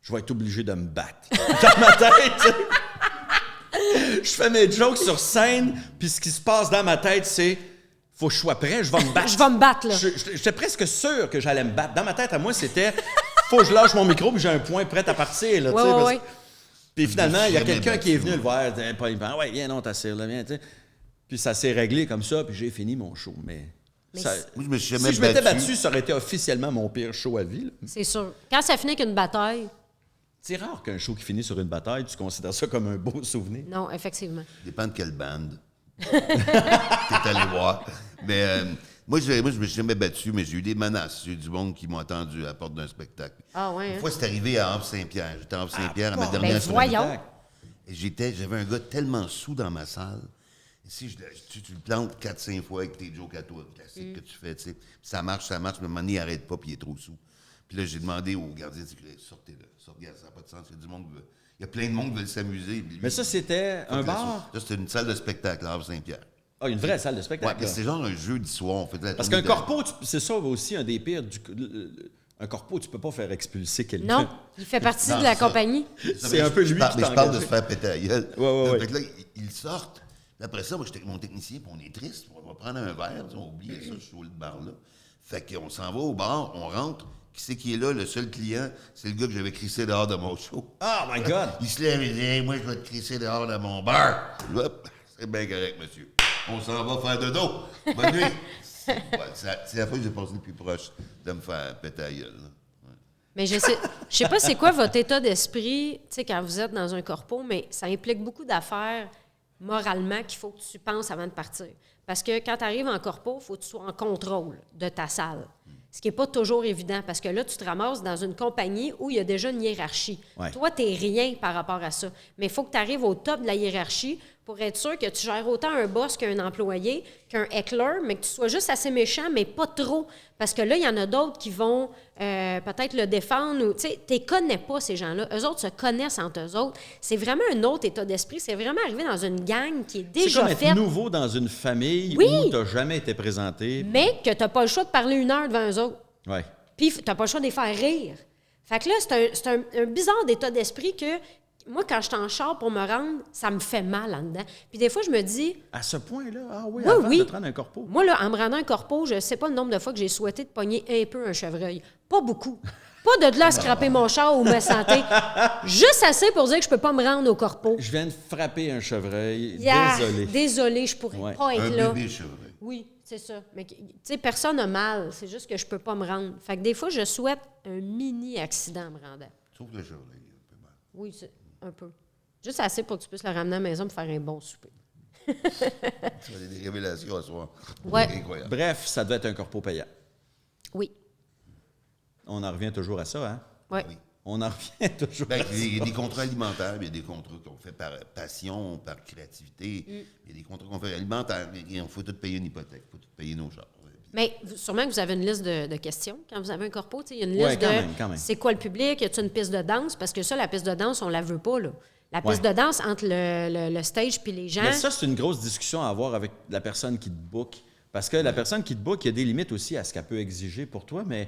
je vais être obligé de me battre. Dans ma tête, tu sais. Je fais mes jokes sur scène, puis ce qui se passe dans ma tête, c'est faut que je sois prêt, je vais me battre. Je vais me battre, là. J'étais presque sûr que j'allais me battre. Dans ma tête, à moi, c'était faut que je lâche mon micro, puis j'ai un point prêt à partir. Là, ouais. Puis finalement, il y a quelqu'un qui est venu le voir. Il me dit ouais, viens, non, t'assires, là, viens, tu sais. Puis ça s'est réglé comme ça, puis j'ai fini mon show. Mais ça, moi, je me suis jamais si je m'étais battu, ça aurait été officiellement mon pire show à vie. Là. C'est sûr. Quand ça finit avec une bataille. C'est rare qu'un show qui finit sur une bataille, tu considères ça comme un beau souvenir. Non, effectivement. Ça dépend de quelle bande t'es allé voir. Mais moi, je me suis jamais battu, mais j'ai eu des menaces. J'ai eu du monde qui m'a attendu à la porte d'un spectacle. Ah ouais. Une fois, c'est arrivé à Havre-Saint-Pierre. J'étais à Havre-Saint-Pierre à ma dernière voyons. Et j'avais un gars tellement sous dans ma salle. Et si tu le plantes 4-5 fois avec tes jokes à toi, classique que tu fais, tu sais. Ça marche, mais à un moment donné, il n'arrête pas, puis il est trop sous. Puis là, j'ai demandé au gardien de sécurité, sortez-le. Regarde, ça n'a pas de sens. Il y a plein de monde qui veut s'amuser. Mais ça, c'était un bar? Ça, c'était une salle de spectacle à Havre-Saint-Pierre. Ah, une vraie salle de spectacle. Ouais, mais c'est genre un jeudi soir. On fait de la Parce qu'un corpo, c'est ça aussi un des pires. Un corpo, tu peux pas faire expulser quelqu'un. Non, il fait partie de la compagnie. C'est un peu lui qui je parle de se faire péter la gueule. Ouais. Fait que là, ils sortent. Puis après ça, moi, j'étais avec mon technicien, puis on est triste. On va prendre un verre. On a oublié ça, je suis au bar là. Fait qu'on s'en va au bar, on rentre. Qui c'est qui est là? Le seul client, c'est le gars que j'avais crissé dehors de mon show. Oh my God! Il se lève et dit hey, moi, je vais te crisser dehors de mon bar. Hop, C'est bien correct, monsieur. On s'en va faire de dos. Bonne nuit. C'est la fois que j'ai passé le plus proche de me faire péter la gueule. Ouais. Mais je sais pas c'est quoi votre état d'esprit, tu sais, quand vous êtes dans un corpo, mais ça implique beaucoup d'affaires moralement qu'il faut que tu penses avant de partir. Parce que quand tu arrives en corpo, il faut que tu sois en contrôle de ta salle. Ce qui n'est pas toujours évident, parce que là, tu te ramasses dans une compagnie où il y a déjà une hiérarchie. Ouais. Toi, tu n'es rien par rapport à ça. Mais il faut que tu arrives au top de la hiérarchie pour être sûr que tu gères autant un boss qu'un employé, qu'un heckler, mais que tu sois juste assez méchant, mais pas trop. Parce que là, il y en a d'autres qui vont peut-être le défendre. Ou, tu sais, tu ne connais pas, ces gens-là. Eux autres se connaissent entre eux autres. C'est vraiment un autre état d'esprit. C'est vraiment arrivé dans une gang qui est déjà C'est comme faite. être nouveau dans une famille Oui. où tu n'as jamais été présenté. Mais que tu n'as pas le choix de parler 1 heure devant eux autres. Ouais. Puis, tu n'as pas le choix de les faire rire. Fait que là, c'est un bizarre état d'esprit que, moi, quand je suis en char pour me rendre, ça me fait mal en dedans. Puis des fois, je me dis... À ce point-là? Ah oui, Oui, avant oui. de te rendre un corpo. Moi, là, en me rendant un corpo, je ne sais pas le nombre de fois que j'ai souhaité de pogner un peu un chevreuil. Pas beaucoup. Pas de là à scraper mon char ou me santé. Juste assez pour dire que je peux pas me rendre au corpo. Je viens de frapper un chevreuil. Yeah, Désolé. Désolé, je pourrais pas être Un là. bébé chevreuil. Oui, c'est ça. Mais tu sais, personne n'a mal. C'est juste que je peux pas me rendre. Fait que des fois, je souhaite un mini-accident en me rendant. Sauf le chevreuil, un peu mal. Oui, c'est un peu. Juste assez pour que tu puisses le ramener à la maison pour faire un bon souper. Tu as des révélations à soir. Ouais. C'est incroyable. Bref, ça doit être un corpo payant. Oui. On en revient toujours à ça, hein? Ouais. Oui. On en revient toujours Ben, à ça. il y a des contrats alimentaires, il y a des contrats qu'on fait par passion, par créativité. Il y a des contrats qu'on fait alimentaires. Il faut tout payer une hypothèque, il faut tout payer nos charges. Mais sûrement que vous avez une liste de questions quand vous avez un corpo. Il y a une Ouais, liste quand même. c'est quoi le public? Y a-t-il une piste de danse? Parce que ça, la piste de danse, on la veut pas, là. La piste de danse entre le stage puis les gens. Mais ça, c'est une grosse discussion à avoir avec la personne qui te book. Parce que la personne qui te book, il y a des limites aussi à ce qu'elle peut exiger pour toi, mais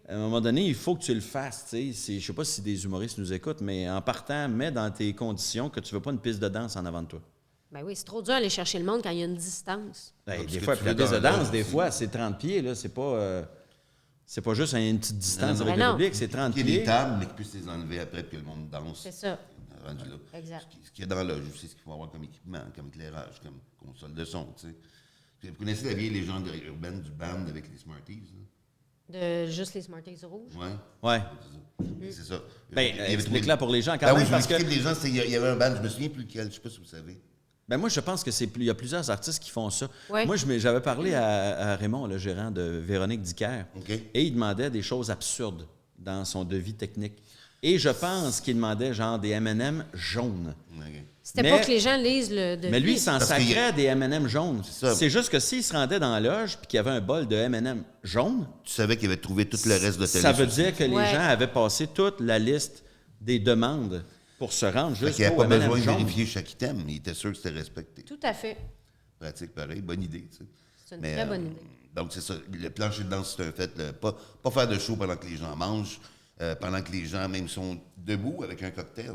à un moment donné, il faut que tu le fasses. Je ne sais pas si des humoristes nous écoutent, mais en partant, mets dans tes conditions que tu ne veux pas une piste de danse en avant de toi. Ben oui, c'est trop dur d'aller chercher le monde quand il y a une distance. Ben, des que fois, tu puis la veux piste de dans danse, le- des fois, c'est 30 pieds. Là, c'est pas juste une petite distance avec Ben le non. public, c'est 30 Il y a des pieds. tables, mais qu'ils puissent les enlever après puis que le monde danse. C'est ça. Rendu là. Exact. Ce qu'il y a dans la loge, c'est ce qu'il faut avoir comme équipement, comme éclairage, comme console de son, tu sais. Vous connaissez la vieille légende urbaine du band avec les Smarties? De juste les Smarties rouges. Oui. Ouais. C'est ça. Ben, Il y avait explique-la pour les gens quand Ben même, oui, je parce que m'explique les gens, il y avait un band, je me souviens plus lequel, je ne sais pas si vous savez. ben moi, je pense que il y a plusieurs artistes qui font ça. Ouais. Moi, j'avais parlé à Raymond, le gérant de Véronique Dicker, OK. et il demandait des choses absurdes dans son devis technique. Et je pense qu'il demandait genre des M&M jaunes. OK. C'était Mais- pas que les gens lisent le devis. Mais lui, il s'en Parce qu'il y sacrait a- des M&M jaunes. C'est ça. C'est juste que s'il se rendait dans la loge puis qu'il y avait un bol de M&M jaune, Tu savais qu'il avait trouvé tout le reste de ça veut liste. dire que les Ouais. gens avaient passé toute la liste des demandes pour se rendre Fait juste qu'il n'y au avait pas M&M besoin de jaune. vérifier chaque item. Il était sûr que c'était respecté. Tout à fait. Pratique, pareil. Bonne idée, tu sais. C'est une très bonne idée. Donc, c'est ça. Le plancher de danse, c'est un fait. Pas faire de show pendant que les gens mangent, pendant que les gens même sont debout avec un cocktail.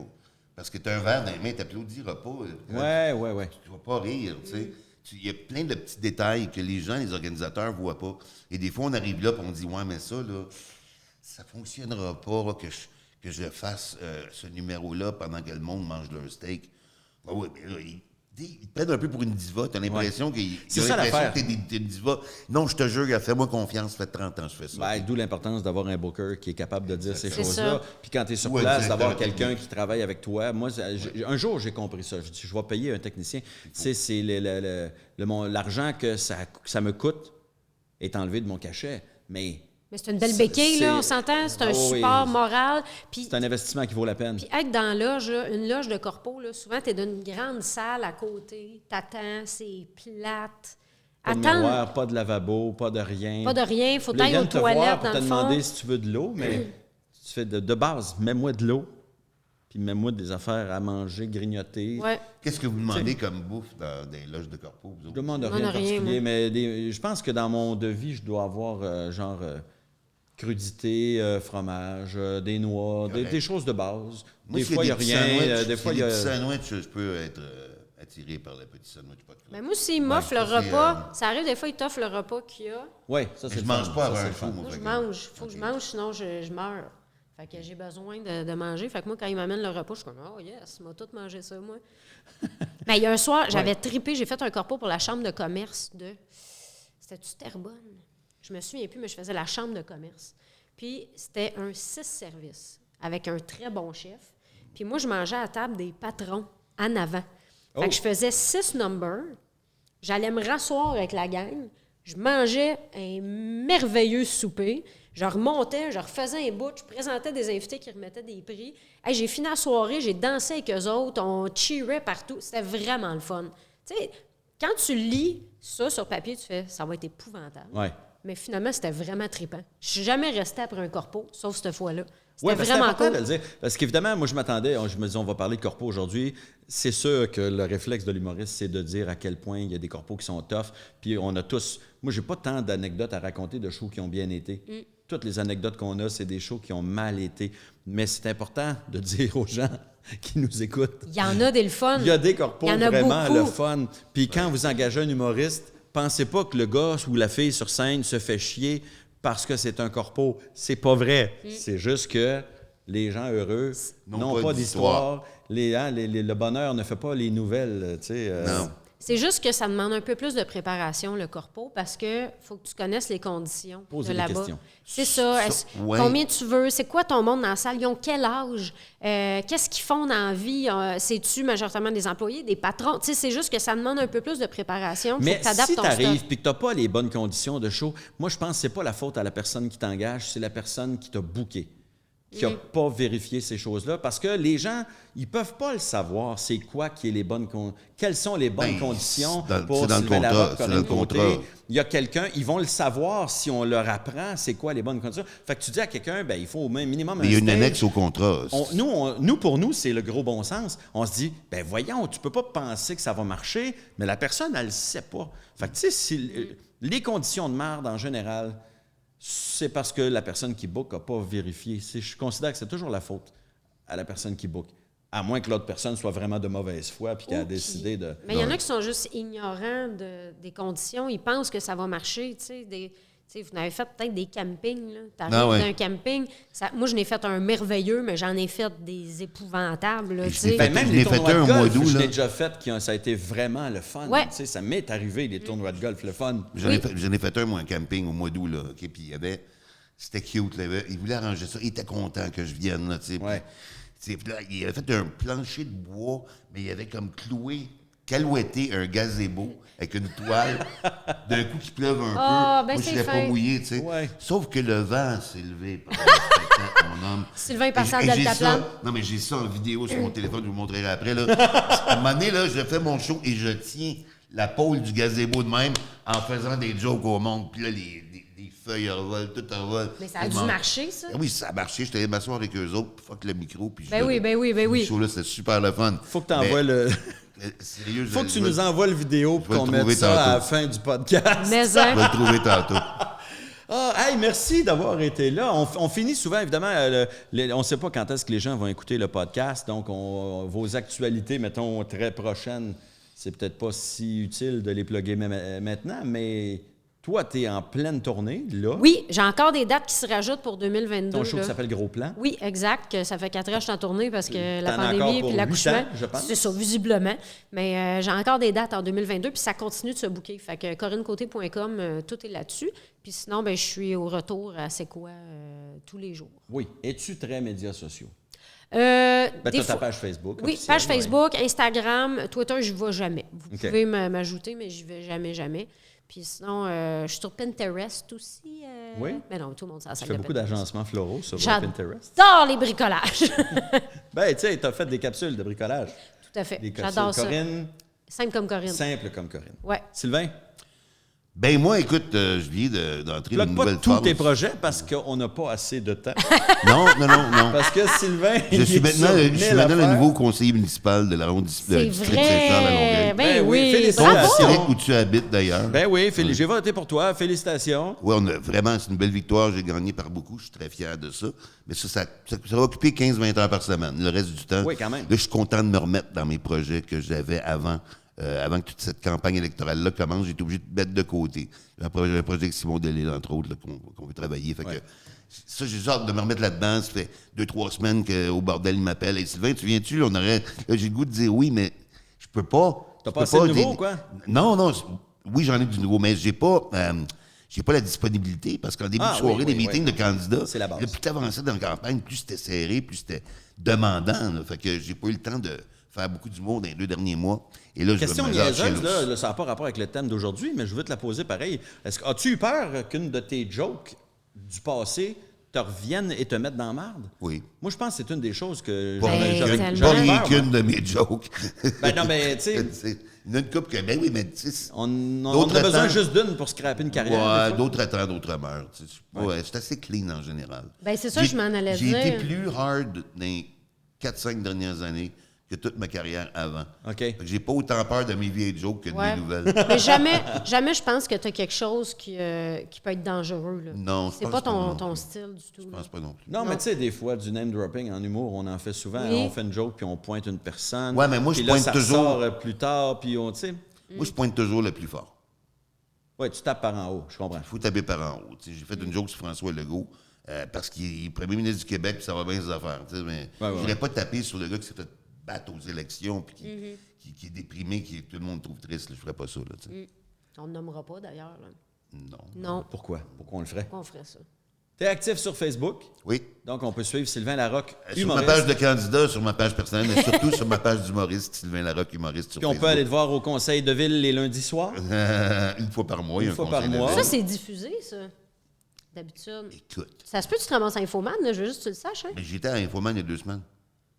Parce que tu as un verre dans les mains, tu n'applaudiras pas. Ouais. Tu ne vas pas rire, tu sais. Il y a plein de petits détails que les gens, les organisateurs, ne voient pas. Et des fois, on arrive là et on dit, ouais, mais ça, là, ça ne fonctionnera pas que je fasse ce numéro-là pendant que le monde mange leur steak. Ben oui, mais là, ils te prennent un peu pour une diva. Tu as l'impression C'est ça l'affaire. que tu es une diva. Non, je te jure, fais-moi confiance, ça fait 30 ans que je fais ça. Ben, d'où l'importance d'avoir un booker qui est capable de dire ces C'est choses-là. ça. Puis quand tu es sur Ouais, place, d'avoir directeur quelqu'un technique. qui travaille avec toi. Moi, un jour, j'ai compris ça. Je dis, je vais payer un technicien. C'est l'argent que ça me coûte est enlevé de mon cachet. Mais Mais c'est une belle béquille, c'est- là, on s'entend. C'est un Oh oui. support moral. Puis c'est un investissement qui vaut la peine. Puis être dans la loge, là, une loge de corpo, là, souvent, tu es dans une grande salle à côté, t'attends, c'est plate. Pas de miroir, pas de lavabo, pas de rien. Pas de rien, il faut Là, ils aller aux viennent te voir toilettes, pour dans te le demander fond. si tu veux de l'eau, mais tu fais de base, mets-moi de l'eau, puis mets-moi des affaires à manger, grignoter. Ouais. Qu'est-ce que vous demandez comme bouffe dans des loges de corpo, vous Je autres? demande On rien de a rien, particulier, moi. mais je pense que dans mon devis, je dois avoir crudité, fromage, des noix, des choses de base. Moi, des s'il fois, il n'y a petits rien. sandwichs, Des fois, il s'il y des petits a... sandwichs, je peux être attiré par le petit sandwich. Pas de Mais moi, s'ils m'offrent le ça, c'est, repas, ça arrive des fois, ils t'offrent le repas qu'il y a. Oui, ça, c'est Je le mange fun. pas Ça, avant c'est un le show, fun. moi. Moi, je fait que- mange. Faut que je Ok. mange, sinon je meurs. Fait que j'ai besoin de manger. Fait que moi, quand ils m'amènent le repas, je suis comme, oh yes, m'a tout mangé ça, moi. Ben, il y a un soir, j'avais trippé, j'ai fait un corpo pour la chambre de commerce de... C'était-tu Terrebonne? Je me souviens plus, mais je faisais la chambre de commerce. Puis c'était un 6 services avec un très bon chef. Puis moi, je mangeais à table des patrons en avant. Fait que je faisais 6 numbers. J'allais me rasseoir avec la gang. Je mangeais un merveilleux souper. Je remontais, je refaisais un bout, je présentais des invités qui remettaient des prix. Hey, j'ai fini la soirée, j'ai dansé avec eux autres, on cheerait partout. C'était vraiment le fun. Tu sais, quand tu lis ça sur papier, tu fais « ça va être épouvantable Ouais. ». Mais finalement, c'était vraiment trippant. Je suis jamais restée après un corpo, sauf cette fois-là. Oui, C'était c'est vraiment important cool. de le dire. Parce qu'évidemment, moi, je m'attendais, je me disais, on va parler de corpo aujourd'hui. C'est sûr que le réflexe de l'humoriste, c'est de dire à quel point il y a des corpos qui sont tough. Puis on a tous... Moi, j'ai pas tant d'anecdotes à raconter de shows qui ont bien été. Toutes les anecdotes qu'on a, c'est des shows qui ont mal été. Mais c'est important de dire aux gens qui nous écoutent... Il y en a des le fun. Il y a des corpos Il y en a vraiment beaucoup. le fun. Puis quand vous engagez un humoriste, pensez pas que le gars ou la fille sur scène se fait chier parce que c'est un corpo. C'est pas vrai. C'est juste que les gens heureux n'ont pas d'histoire. Le bonheur ne fait pas les nouvelles. Tu sais, Non. C'est juste que ça demande un peu plus de préparation, le corpo, parce que faut que tu connaisses les conditions Poser de des là-bas. questions. C'est ça. Ouais. Combien tu veux? C'est quoi ton monde dans la salle? Ils ont quel âge? Qu'est-ce qu'ils font dans la vie? C'est-tu majoritairement des employés, des patrons? Tu sais, c'est juste que ça demande un peu plus de préparation. Faut Mais que t'adaptes si ton tu arrives stock. et que tu n'as pas les bonnes conditions de show, moi, je pense que c'est pas la faute à la personne qui t'engage, c'est la personne qui t'a booké, qui n'a pas vérifié ces choses-là. Parce que les gens, ils peuvent pas le savoir, c'est quoi qui est les bonnes quelles sont les bonnes Ben, conditions c'est pour dans le Sylvain contrat, Larocque, c'est Corinne dans le Côté. contrat. Il y a quelqu'un, ils vont le savoir si on leur apprend c'est quoi les bonnes conditions. Fait que tu dis à quelqu'un, ben il faut au minimum Mais il y a une stage. annexe au contrat. Pour nous, c'est le gros bon sens. On se dit, ben voyons, tu peux pas penser que ça va marcher, mais la personne, elle le sait pas. Fait que, tu sais, les conditions de marde, en général, c'est parce que la personne qui book n'a pas vérifié. Je considère que c'est toujours la faute à la personne qui book. À moins que l'autre personne soit vraiment de mauvaise foi puis qu'elle a décidé de... Mais il y en a qui sont juste ignorants des conditions. Ils pensent que ça va marcher. Tu sais, vous en avez fait peut-être des campings. Tu arrives d'un camping. Moi, je n'ai fait un merveilleux, mais j'en ai fait des épouvantables. Là, tu sais. Ben, même Je les l'ai fait tournois un de au mois golf, d'août, je là. l'ai déjà fait, ça a été vraiment le fun. Ouais. Tu sais, ça m'est arrivé, les tournois de golf, le fun. J'en ai fait un, moi, un camping au mois d'août, là. OK? Puis il y avait... C'était cute, là. Il voulait arranger ça. Il était content que je vienne, là, tu sais. Ouais. Puis là, il avait fait un plancher de bois, mais il avait comme calouetté un gazebo avec une toile. D'un coup, qu'il pleuve un peu. Ben Moi, je c'est serais pas fin. mouillé, tu sais. Ouais. Sauf que le vent s'est levé pendant le spectacle, mon homme. Sylvain passait à Et j'ai Deltaplan. ça- Non, mais j'ai ça en vidéo sur mon téléphone, je vous le montrerai après. Là. À un moment donné, là, je fais mon show et je tiens la pôle du gazebo de même en faisant des jokes au monde. Puis là, les feuilles revolent, tout envole. Mais ça a dû marcher, ça? Ah oui, ça a marché. J'étais allé m'asseoir avec eux autres, puis fuck le micro. Puis Ben oui. Ce show-là, c'était super le fun. Faut que tu envoies le... Sérieux, Faut que tu nous envoies le vidéo pour vais qu'on le mette trouver ça à la tantôt. fin du podcast. Mais Je vais le trouver tantôt. Ah, hey, merci d'avoir été là. On finit souvent, évidemment, on ne sait pas quand est-ce que les gens vont écouter le podcast, donc vos actualités, mettons, très prochaines, c'est peut-être pas si utile de les plugger maintenant, mais toi, tu es en pleine tournée, là. Oui, j'ai encore des dates qui se rajoutent pour 2022. Ton show là. qui s'appelle Gros Plan. Oui, exact. Que ça fait 4 ans que je suis en tournée parce que la T'en as encore pandémie pour puis l'accouchement. 8 ans, je pense. C'est ça, visiblement. Mais j'ai encore des dates en 2022 puis ça continue de se booker. Fait que CorinneCôté.com, tout est là-dessus. Puis sinon, je suis au retour à C'est quoi tous les jours. Oui. Es-tu très médias sociaux? Des Tu as ta fois- page Facebook. Oui, officielle, page ouais. Facebook, Instagram, Twitter, je ne vais jamais. Vous OK. pouvez m'ajouter, mais je vais jamais. Puis sinon, je suis sur Pinterest aussi. Oui? Mais non, tout le monde s'en Tu sert fais de beaucoup Pinterest. d'agencements floraux sur J'adore Pinterest. les bricolages. Ben, tu sais, tu as fait des capsules de bricolage. Tout à fait. Des capsules. J'adore ça. Corinne, Simple comme Corinne. simple comme Corinne. Ouais. Sylvain, Ben moi, écoute, je viens d'entrer dans plug une pas nouvelle tous phase. tes projets parce qu'on n'a pas assez de temps. Non. Parce que Sylvain, Je suis il est maintenant, sur je 1000 suis maintenant le affaires. nouveau conseiller municipal de l'arrondissement C'est du district Saint-Charles à vrai. Longueuil. Ben oui, oui. félicitations. Bravo. District où tu habites d'ailleurs. Ben oui, j'ai voté pour toi. Félicitations. Oui, vraiment, c'est une belle victoire. J'ai gagné par beaucoup. Je suis très fier de ça. Mais ça va occuper 15-20 heures par semaine. Le reste du temps, Oui, quand même. là, je suis content de me remettre dans mes projets que j'avais avant que toute cette campagne électorale-là commence. J'ai été obligé de mettre de côté. Un projet avec Simon Delille, entre autres, là, qu'on veut travailler. Fait que ça, j'ai hâte de me remettre là-dedans. Ça fait 2-3 semaines qu'au bordel, il m'appelle. « Hey, Sylvain, tu viens-tu? Là, j'ai le goût de dire oui, mais je peux pas... T'as pas assez de nouveau, quoi? Non. Oui, j'en ai du nouveau, mais j'ai pas la disponibilité parce qu'en début de soirée, les meetings de candidats, c'est la base. Plus t'avançais dans la campagne, plus c'était serré, plus c'était demandant. Là. Fait que j'ai pas eu le temps de faire beaucoup d'humour dans les 2 derniers mois. Et là, question niaiseuse, là, ça n'a pas rapport avec le thème d'aujourd'hui, mais je veux te la poser pareil. As-tu eu peur qu'une de tes jokes du passé te revienne et te mette dans la marde? Oui. Moi, je pense que c'est une des choses que Pas rien qu'une de mes jokes. Ben non, mais tu sais... Il y en a une couple que... Ben oui, mais tu sais... On a besoin juste d'une pour scraper une carrière. Ouais, d'autres attendent, d'autres meurent. Ouais, c'est assez clean en général. Ben c'est ça, je m'en allais dire. J'ai été plus hard dans les 4-5 dernières années que toute ma carrière avant. OK. Fait que j'ai pas autant peur de mes vieilles jokes que de mes nouvelles. Mais jamais je pense que tu as quelque chose qui peut être dangereux. Là. Non, c'est pas ton style du tout. Je pense pas non plus. Non, mais tu sais, des fois, du name dropping en humour, on en fait souvent. Oui. On fait une joke, puis on pointe une personne. Ouais, mais moi, je pointe toujours... sort plus tard, puis on, tu sais... Moi, je pointe toujours le plus fort. Oui, tu tapes par en haut, je comprends. Il faut taper par en haut. J'ai fait une joke sur François Legault parce qu'il est premier ministre du Québec puis ça va bien ses affaires. Mais je ne voulais pas taper sur le gars qui s'est fait battre aux élections puis qui est déprimé, que tout le monde trouve triste. Là, je ne ferais pas ça. Là, on ne nommera pas, d'ailleurs. Non. Pourquoi? Pourquoi on le ferait? Pourquoi on ferait ça? Tu es actif sur Facebook. Oui. Donc, on peut suivre Sylvain Larocque, humoriste. Sur ma page de candidat, sur ma page personnelle, mais surtout sur ma page d'humoriste, Sylvain Larocque, humoriste sur Facebook. Puis on peut aller te voir au conseil de ville les lundis soirs? Une fois par mois, Une fois par mois. Ça, c'est diffusé, ça, d'habitude. Écoute. Ça se peut que tu te ramasses à Infoman, là, je veux juste que tu le saches. Hein? Mais j'étais à Infoman il y a 2 semaines.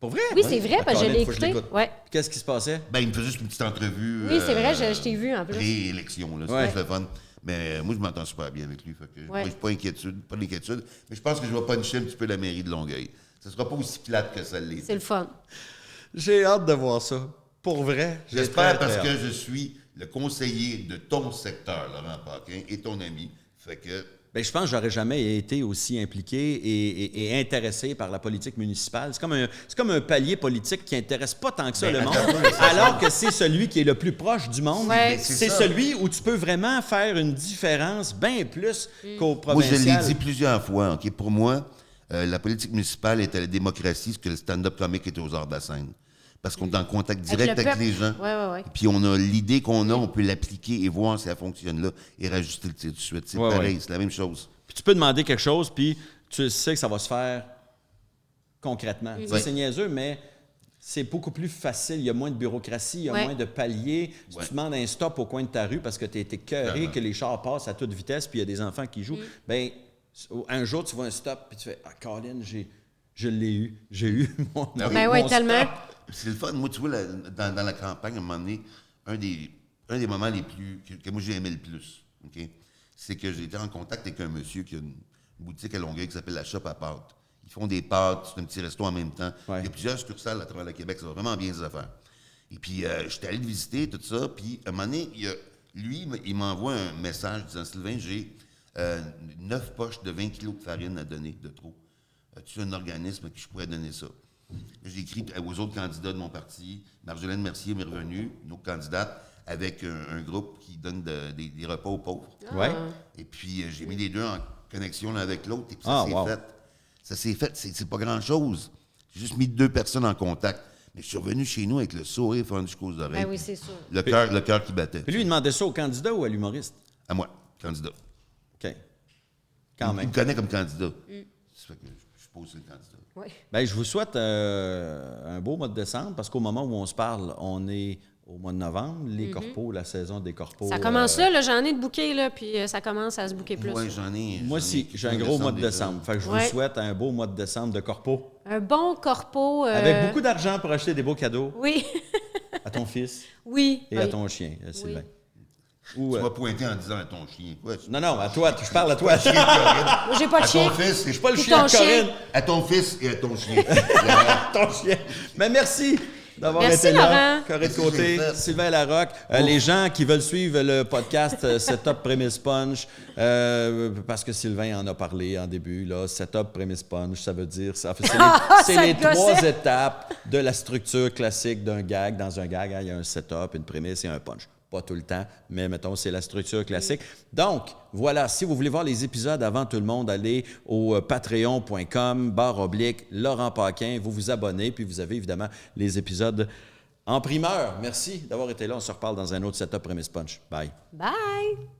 Pour vrai? Oui, c'est vrai, parce que je l'ai écouté. Ouais. Qu'est-ce qui se passait? Ben, il me faisait juste une petite entrevue. Oui, c'est vrai, je t'ai vu en plus. Pré-élection, là. C'était très fun. Mais moi, je m'entends super bien avec lui. Fait que moi, je n'ai pas d'inquiétude. Mais je pense que je vais puncher un petit peu la mairie de Longueuil. Ça ne sera pas aussi plate que ça l'est. C'est le fun. J'ai hâte de voir ça. Pour vrai. J'espère parce que je suis le conseiller de ton secteur, Laurent Paquin, et ton ami. Fait que... Bien, je pense que j'aurais jamais été aussi impliqué et intéressé par la politique municipale. C'est comme un palier politique qui intéresse pas tant que ça le monde, alors que c'est celui qui est le plus proche du monde. Ouais. C'est celui où tu peux vraiment faire une différence bien plus qu'au provincial. Moi, je l'ai dit plusieurs fois. Okay? Pour moi, la politique municipale est à la démocratie ce que le stand-up comique est aux arts de la scène. Parce qu'on est en contact direct avec les gens. Ouais. Puis on a l'idée qu'on a, on peut l'appliquer et voir si ça fonctionne là et rajouter le tir tout de suite. C'est pareil, c'est la même chose. Puis tu peux demander quelque chose, puis tu sais que ça va se faire concrètement. C'est niaiseux, mais c'est beaucoup plus facile. Il y a moins de bureaucratie, il y a moins de paliers. Si tu demandes un stop au coin de ta rue parce que tu as été écœuré, que les chars passent à toute vitesse, puis il y a des enfants qui jouent, bien, un jour, tu vois un stop, puis tu fais « Ah, Colin, je l'ai eu. J'ai eu mon tellement. stop. » C'est le fun. Moi, tu vois, dans la campagne, à un moment donné, un des moments les plus que moi, j'ai aimé le plus, okay? C'est que j'ai été en contact avec un monsieur qui a une boutique à Longueuil qui s'appelle La Shop à pâtes. Ils font des pâtes, c'est un petit resto en même temps. Ouais. Il y a plusieurs succursales à travers le Québec, ça va vraiment bien les affaires. Et puis, j'étais allé le visiter, tout ça, puis à un moment donné, il m'envoie un message disant « Sylvain, j'ai 9 poches de 20 kilos de farine à donner, de trop. As-tu un organisme à qui je pourrais donner ça? » J'ai écrit aux autres candidats de mon parti. Marjolaine Mercier m'est revenue, une autre candidate, avec un groupe qui donne des repas aux pauvres. Ouais. Et puis, j'ai mis les deux en connexion l'un avec l'autre. Et puis, ça s'est fait. C'est pas grand-chose. J'ai juste mis 2 personnes en contact. Mais je suis revenu chez nous avec le sourire fendu jusqu'aux oreilles. Ben oui, c'est sûr. Le cœur qui battait. Puis lui, il demandait ça au candidat ou à l'humoriste? À moi, candidat. OK. Quand même. Il me connaît comme candidat. Ça fait que je pose le candidat. Oui. Bien, je vous souhaite un beau mois de décembre parce qu'au moment où on se parle, on est au mois de novembre. Les corpos, la saison des corpos. Ça commence là, j'en ai de bouquets, là, puis ça commence à se bouquer plus. Oui, j'en ai. Moi aussi, j'ai un gros mois de décembre. Fait que je vous souhaite un beau mois de décembre de corpos. Un bon corpo. Avec beaucoup d'argent pour acheter des beaux cadeaux. Oui. À ton fils. Oui. Et à ton chien, Sylvain. Ou, tu m'as pointé en disant à ton chien. Ouais, non, à toi. Je parle à toi. Moi, j'ai pas de chien. À ton fils. Je suis pas le chien de Corinne. À ton fils et à ton chien. Ton chien. Mais merci d'avoir Merci, été là. Laurent. Corinne Côté, Sylvain Larocque. Les gens qui veulent suivre le podcast Setup Prémisse Punch, parce que Sylvain en a parlé en début, là, Setup Prémisse Punch, ça veut dire... C'est les 3 étapes de la structure classique d'un gag. Dans un gag, il y a un setup, une prémisse et un punch. Pas tout le temps, mais mettons, c'est la structure classique. Donc, voilà, si vous voulez voir les épisodes avant tout le monde, allez au patreon.com/Laurent Paquin, vous vous abonnez, puis vous avez évidemment les épisodes En primeur, merci d'avoir été là. On se reparle dans un autre setup Premise Punch. Bye. Bye!